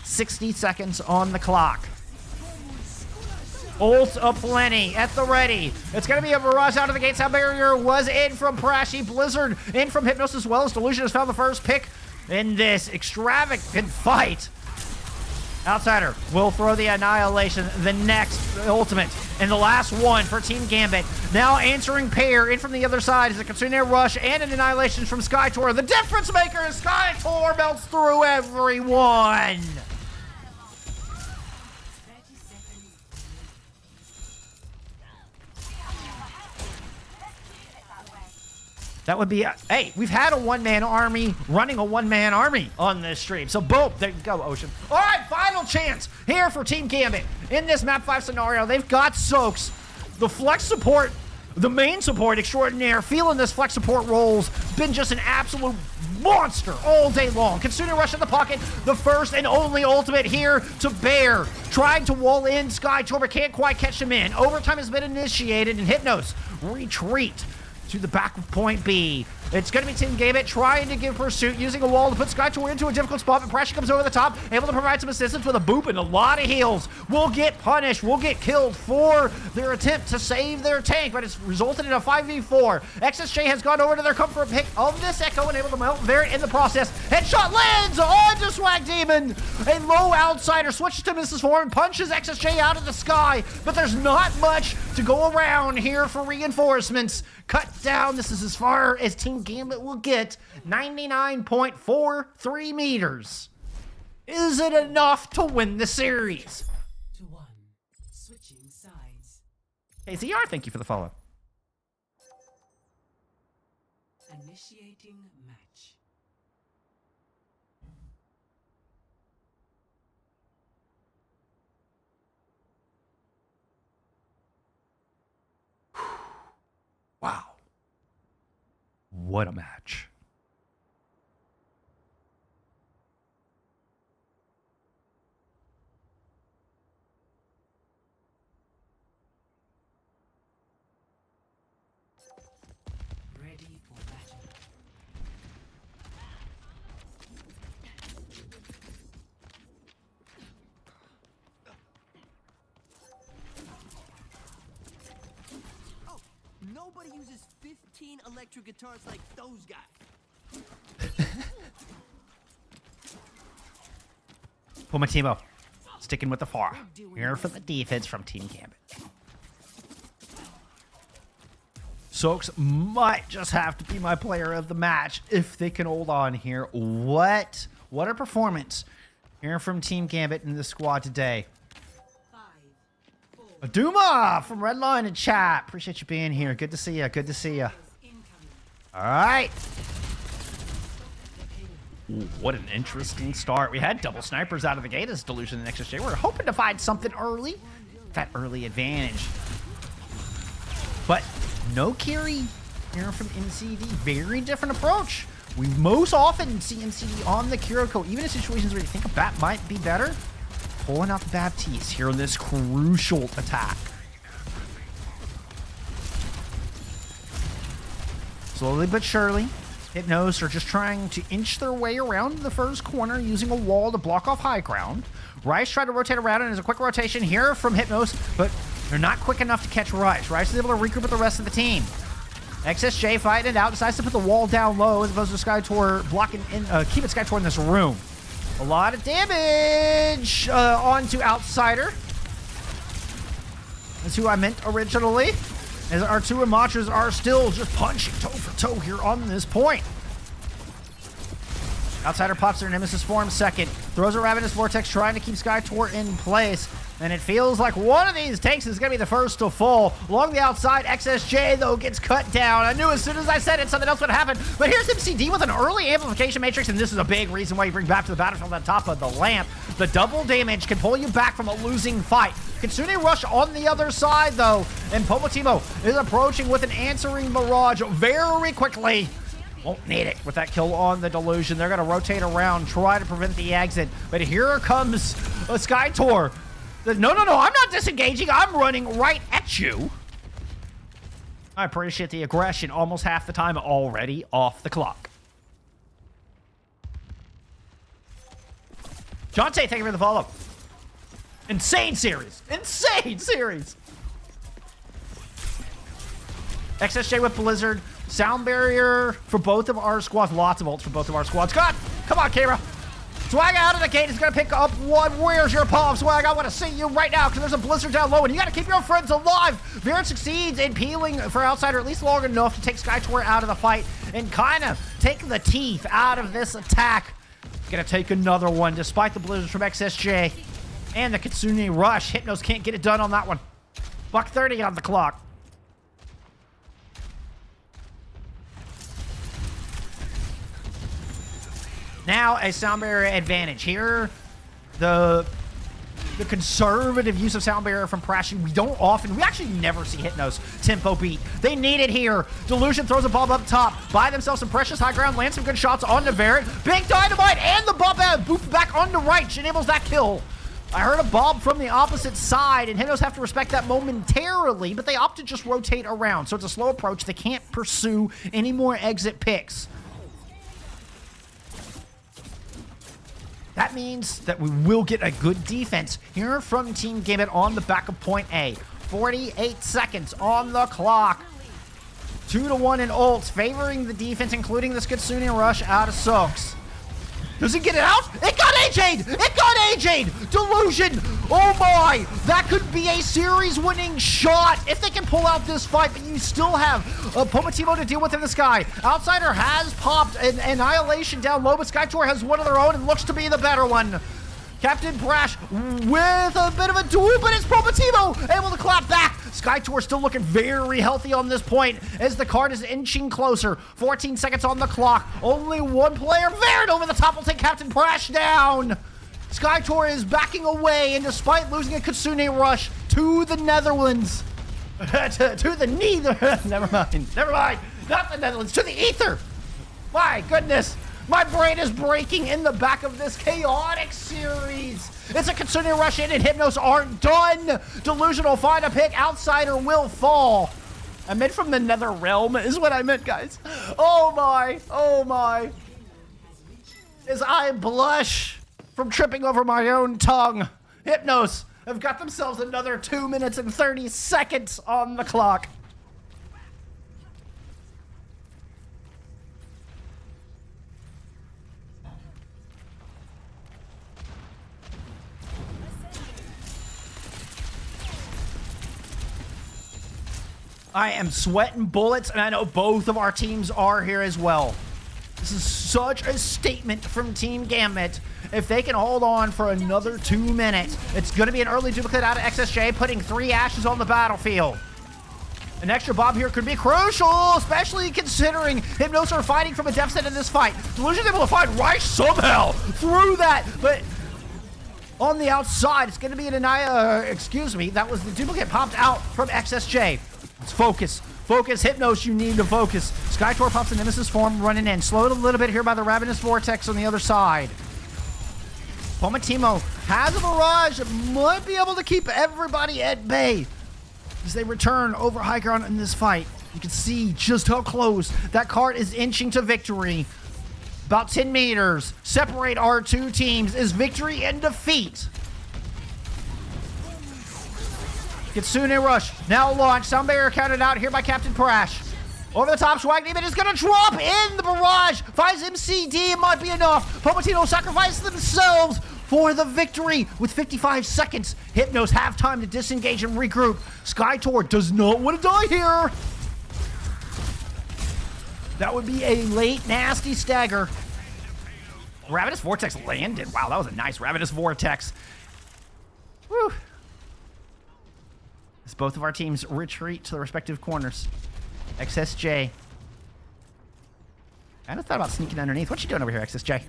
60 seconds on the clock. Ult aplenty at the ready. It's going to be a barrage out of the gate. Sound barrier was in from Prashy. Blizzard in from Hypnos as well as Delusion has found the first pick in this extravagant fight. Outsider will throw the Annihilation, the next ultimate, and the last one for Team Gambit. Now answering pair in from the other side is a Kitsune Rush and an Annihilation from Skytor. The difference maker is Skytor melts through everyone. That would be, hey, we've had a one-man army running a one-man army on this stream. So boom, there you go, Ocean. All right, final chance here for Team Gambit. In this map 5 scenario, they've got Soaks, the flex support, the main support extraordinaire, feeling this flex support role's been just an absolute monster all day long. Kitsune Rush in the pocket, the first and only ultimate here to bear. Trying to wall in Skytor, but can't quite catch him in. Overtime has been initiated, and Hypnos retreat to the back of point B. It's going to be Team Gambit trying to give pursuit, using a wall to put Skytor into a difficult spot, but Pressure comes over the top, able to provide some assistance with a boop and a lot of heals. Will get punished, will get killed for their attempt to save their tank, but it's resulted in a 5v4. XSJ has gone over to their comfort pick of this Echo and able to melt there in the process. Headshot lands onto Swag Demon. A low outsider switches to Mrs. Form, punches XSJ out of the sky, but there's not much to go around here for reinforcements. Cut down, this is as far as Team Gambit will get, 99.43 meters. Is it enough to win the series?
2-1. Switching sides.
KCR, thank you for the follow.
Initiating match.
Wow. What a match.
Ready for battle.
Nobody uses 15 electric guitars like those guys.
Pumatimo sticking with the far. Here for the defense from Team Gambit. Soaks might just have to be my player of the match if they can hold on here. What a performance here from Team Gambit in the squad today.
5, 4,
Aduma from Redline and chat. Appreciate you being here. Good to see you. Good to see you.
incoming.
All right. Ooh, what an interesting start. We had double snipers out of the gate as Delusion and XSJ. We're hoping to find something early. That early advantage. But no carry here from MCD. Very different approach. We most often see MCD on the Kiriko, even in situations where you think a bat might be better. Pulling out the Baptiste here in this crucial attack. Slowly but surely, Hypnos are just trying to inch their way around the first corner using a wall to block off high ground. Rice tried to rotate around, and there's a quick rotation here from Hypnos, but they're not quick enough to catch Rice. Rice is able to regroup with the rest of the team. XSJ fighting it out, decides to put the wall down low as opposed to Skytor blocking in, keeping Skytor in this room. A lot of damage onto Outsider. That's who I meant originally. As our two Imachas are still just punching toe for toe here on this point. Outsider pops their Nemesis form second. Throws a Ravenous Vortex trying to keep Skytor in place. And it feels like one of these tanks is going to be the first to fall. Along the outside, XSJ, though, gets cut down. I knew as soon as I said it, something else would happen. But here's MCD with an early amplification matrix, and this is a big reason why you bring back to the battlefield on top of the lamp. The double damage can pull you back from a losing fight. Kitsune Rush on the other side, though, and Pomotimo is approaching with an answering barrage very quickly. Won't need it with that kill on the Delusion. They're going to rotate around, try to prevent the exit. But here comes a Skytor. No, I'm not disengaging. I'm running right at you. I appreciate the aggression. Almost half the time already off the clock. Jonte, thank you for the follow. Insane series. Insane series. XSJ with Blizzard. Sound barrier for both of our squads. Lots of ults for both of our squads. God, come on, camera. Swag out of the gate is going to pick up one. Where's your palm, Swag? I want to see you right now because there's a blizzard down low and you got to keep your friends alive. Viren succeeds in peeling for Outsider at least long enough to take Skytor out of the fight and kind of take the teeth out of this attack. Going to take another one despite the blizzards from XSJ and the Kitsune Rush. Hypnos can't get it done on that one. $1:30 on the clock. Now a sound barrier advantage. Here, the conservative use of sound barrier from Prashi, we actually never see Hypnos tempo beat. They need it here. Delusion throws a bomb up top, buy themselves some precious high ground, land some good shots on Varret. Big dynamite and the bomb boop back onto right, which enables that kill. I heard a bomb from the opposite side, and Hypnos have to respect that momentarily, but they opt to just rotate around. So it's a slow approach. They can't pursue any more exit picks. That means that we will get a good defense here from Team Gambit on the back of point A. 48 seconds on the clock. 2-1 in ults, favoring the defense, including this Kitsune Rush out of Soaks. Does he get it out? It got AJ'd! It got AJ'd! Delusion! Oh my! That could be a series-winning shot if they can pull out this fight, but you still have Pomotimo to deal with in the sky. Outsider has popped an Annihilation down low, but Skytor has one of their own and looks to be the better one. Captain Brash with a bit of a duel, but it's Pomotimo able to clap back. Skytor still looking very healthy on this point as the card is inching closer. 14 seconds on the clock. Only one player. Varret over the top will take Captain Brash down. Skytor is backing away, and despite losing a Kitsune Rush to the Netherlands, to the neither, never mind, not the Netherlands, to the ether. My goodness. My brain is breaking in the back of this chaotic series. It's a Kitsune Rush in and Hypnos aren't done. Delusion will find a pick. Outsider will fall. I meant from the Nether Realm is what I meant, guys. Oh my. As I blush from tripping over my own tongue. Hypnos have got themselves another 2 minutes and 30 seconds on the clock. I am sweating bullets, and I know both of our teams are here as well. This is such a statement from Team Gambit. If they can hold on for another 2 minutes, it's going to be an early duplicate out of XSJ, putting 3 ashes on the battlefield. An extra bomb here could be crucial, especially considering Hypnos are fighting from a deficit in this fight. Delusion's able to find Reich somehow through that, but on the outside, it's going to be an excuse me, that was the duplicate popped out from XSJ. Let's focus. Focus, Hypnos, you need to focus. Skytor pops in Nemesis form, running in. Slowed a little bit here by the Ravenous Vortex on the other side. Pomatimo has a barrage, might be able to keep everybody at bay as they return over high ground in this fight. You can see just how close that cart is inching to victory. About 10 meters separate our two teams. Is victory and defeat. Kitsune Rush now launched. Sound barrier counted out here by Captain Prash. Over the top, Swag Demon is going to drop in the barrage. Finds MCD, it might be enough. Pomatino sacrifice themselves for the victory with 55 seconds. Hypnos have time to disengage and regroup. Skytor does not want to die here. That would be a late, nasty stagger. Ravenous Vortex landed. Wow, that was a nice Ravenous Vortex. Woo. As both of our teams retreat to the respective corners. XSJ. I just thought about sneaking underneath. What you doing over here, XSJ?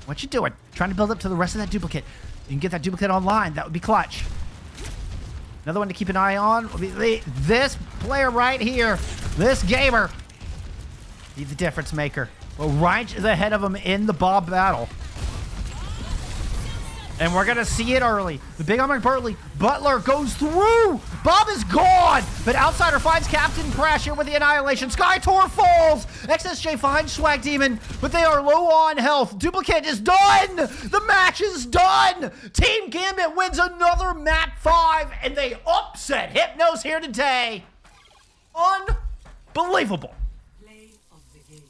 What you doing? Trying to build up to the rest of that duplicate. You can get that duplicate online. That would be clutch. Another one to keep an eye on will be this player right here. This gamer. He's the difference maker. Well, Reich is ahead of him in the Bob battle. And we're going to see it early. The big arm Butler goes through. Bob is gone. But Outsider finds Captain Prash here with the annihilation. Skytor falls. XSJ finds Swag Demon, but they are low on health. Duplicate is done. The match is done. Team Gambit wins another map 5, and they upset Hypnos here today. Unbelievable.
Play of the game.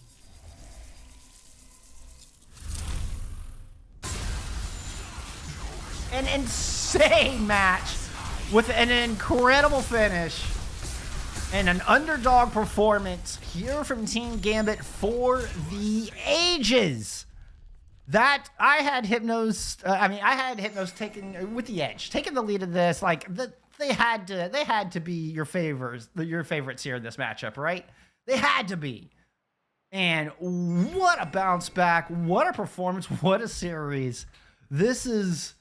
An insane match with an incredible finish and an underdog performance here from Team Gambit for the ages. That I had Hypnos. I had Hypnos taking with the edge, taking the lead in this. Like they had to be your favorites here in this matchup, right? They had to be. And what a bounce back! What a performance! What a series! This is.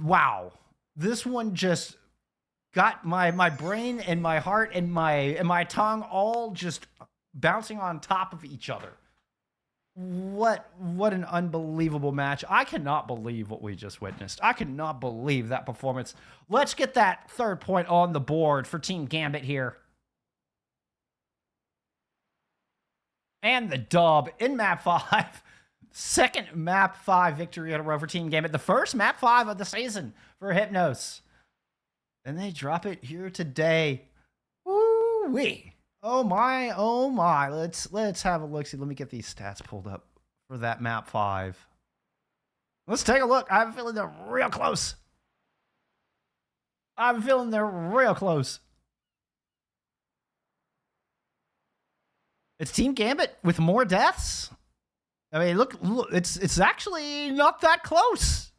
Wow, this one just got my brain and my heart and my tongue all just bouncing on top of each other. What an unbelievable match. I cannot believe what we just witnessed. I cannot believe that performance. Let's get that 3rd point on the board for Team Gambit here. And the dub in map 5. Second map 5 victory in a row for Team Gambit. The first map 5 of the season for Hypnos. And they drop it here today. Woo-wee. Oh my, oh my. Let's have a look. See, let me get these stats pulled up for that map 5. Let's take a look. I'm feeling they're real close. I'm feeling they're real close. It's Team Gambit with more deaths. I mean, look, it's actually not that close.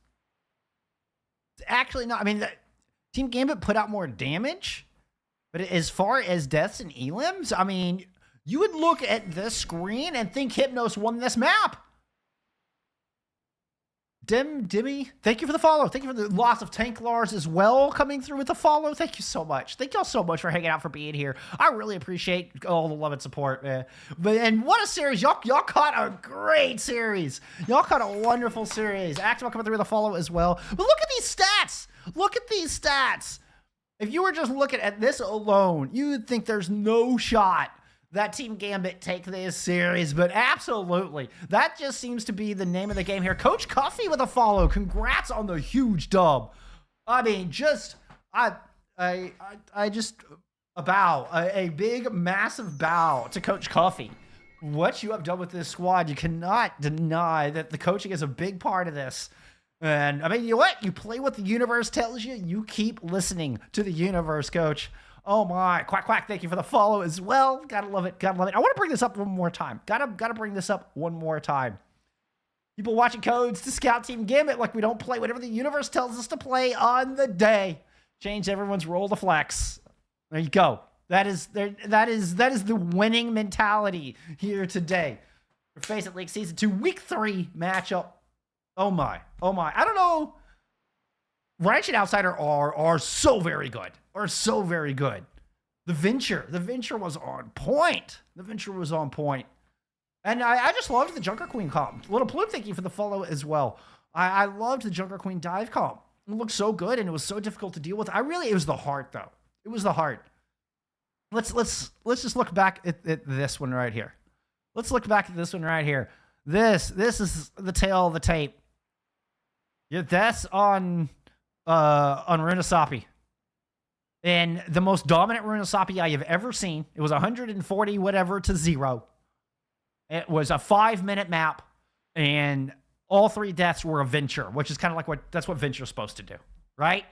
It's actually not. I mean, Team Gambit put out more damage, but as far as deaths and elims, I mean, you would look at this screen and think Hypnos won this map. Dimmy, thank you for the follow. Thank you for the loss of Tanklars as well coming through with the follow. Thank you so much. Thank y'all so much for hanging out, for being here. I really appreciate all the love and support, man. And what a series. Y'all caught a great series. Y'all caught a wonderful series. Active coming through with a follow as well. But look at these stats. Look at these stats. If you were just looking at this alone, you would think there's no shot that Team Gambit take this series, but absolutely. That just seems to be the name of the game here. Coach Cuffy with a follow. Congrats on the huge dub. I mean, I just a bow, a big, massive bow to Coach Cuffy. What you have done with this squad, you cannot deny that the coaching is a big part of this. And I mean, you know what? You play what the universe tells you. You keep listening to the universe, Coach. Oh my, quack quack! Thank you for the follow as well. Gotta love it. Gotta love it. I want to bring this up one more time. Gotta bring this up one more time. People watching codes to Scout Team Gambit like we don't play whatever the universe tells us to play on the day. Change everyone's roll to flex. There you go. That is the winning mentality here today. For FACEIT League Season 2 Week 3 matchup. Oh my. I don't know. Ratchet Outsider are so very good. The Venture was on point. And I just loved the Junker Queen comp. Little Plume, thank you for the follow as well. I loved the Junker Queen dive comp. It looked so good and it was so difficult to deal with. It was the heart though. It was the heart. Let's just look back at this one right here. Let's look back at this one right here. This is the tail of the tape. Yeah, that's on Runasapi. And the most dominant Runasapi I have ever seen. It was 140 whatever to 0. It was a 5-minute map, and all 3 deaths were a Venture, which is kind of like that's what Venture's supposed to do, right?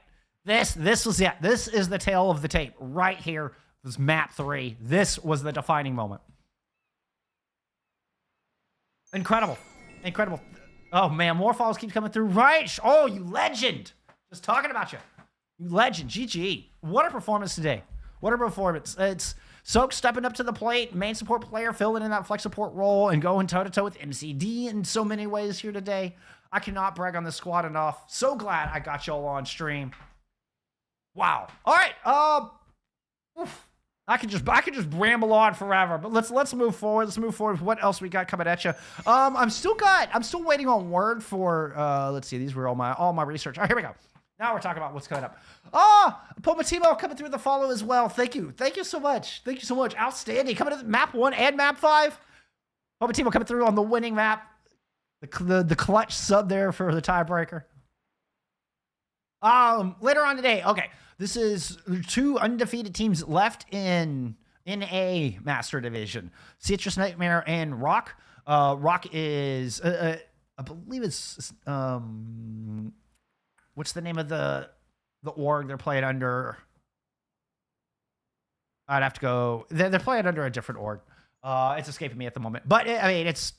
This was it. This is the tail of the tape right here. This was map 3. This was the defining moment. Incredible. Oh man, more follows keep coming through. Right. Oh, you legend. Just talking about you. You legend. GG. What a performance today. What a performance. It's Soak stepping up to the plate, main support player, filling in that flex support role and going toe-to-toe with MCD in so many ways here today. I cannot brag on this squad enough. So glad I got y'all on stream. Wow. All right. I could just ramble on forever, but let's move forward. Let's move forward. What else we got coming at you? I'm still waiting on word for let's see, these were all my research. All right, here we go. Now we're talking about what's coming up. Pomatimo coming through the follow as well. Thank you so much. Outstanding. Coming to map 1 and map 5. Pomatimo coming through on the winning map. The clutch sub there for the tiebreaker. Later on today. Okay, this is 2 undefeated teams left in a Master Division. Citrus Nightmare and Rock. Rock is I believe it's what's the name of the org they're playing under? I'd have to go. They're playing under a different org. It's escaping me at the moment. But it's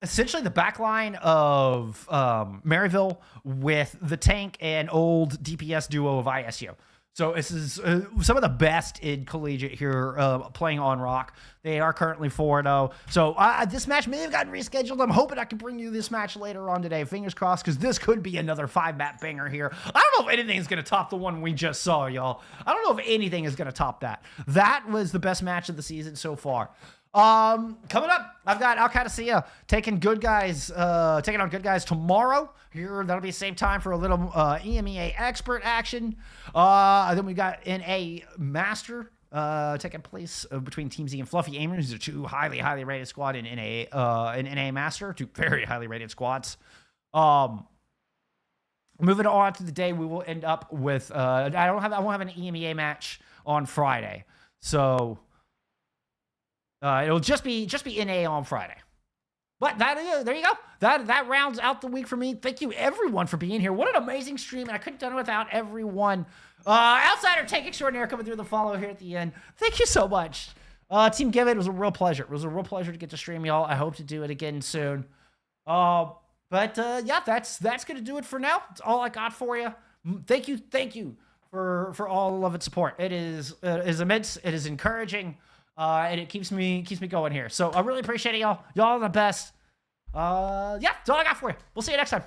essentially the backline of Maryville with the tank and old DPS duo of ISU. So this is some of the best in collegiate here playing on Rock. They are currently 4-0. So this match may have gotten rescheduled. I'm hoping I can bring you this match later on today. Fingers crossed, because this could be another 5-map banger here. I don't know if anything is going to top the one we just saw, y'all. I don't know if anything is going to top that. That was the best match of the season so far. Coming up, I've got Al Qadisiyah taking on Good Guys tomorrow. Here, that'll be the same time for a little EMEA expert action. Then we got NA Master taking place between Team Z and Fluffy Aimers. These are 2 highly rated squad in NA Master. 2 very highly rated squads. Moving on to the day, we will end up with I won't have an EMEA match on Friday, so. It'll just be NA on Friday. But there you go. That rounds out the week for me. Thank you everyone for being here. What an amazing stream, and I couldn't have done it without everyone. Outsider Tank Extraordinaire coming through the follow here at the end. Thank you so much. Team Gambit, it was a real pleasure. It was a real pleasure to get to stream, y'all. I hope to do it again soon. Yeah, that's gonna do it for now. That's all I got for you. Thank you for all the love and support. It is immense. It is encouraging. And it keeps me going here. So I really appreciate it, y'all. Y'all are the best. Yeah, that's all I got for you. We'll see you next time.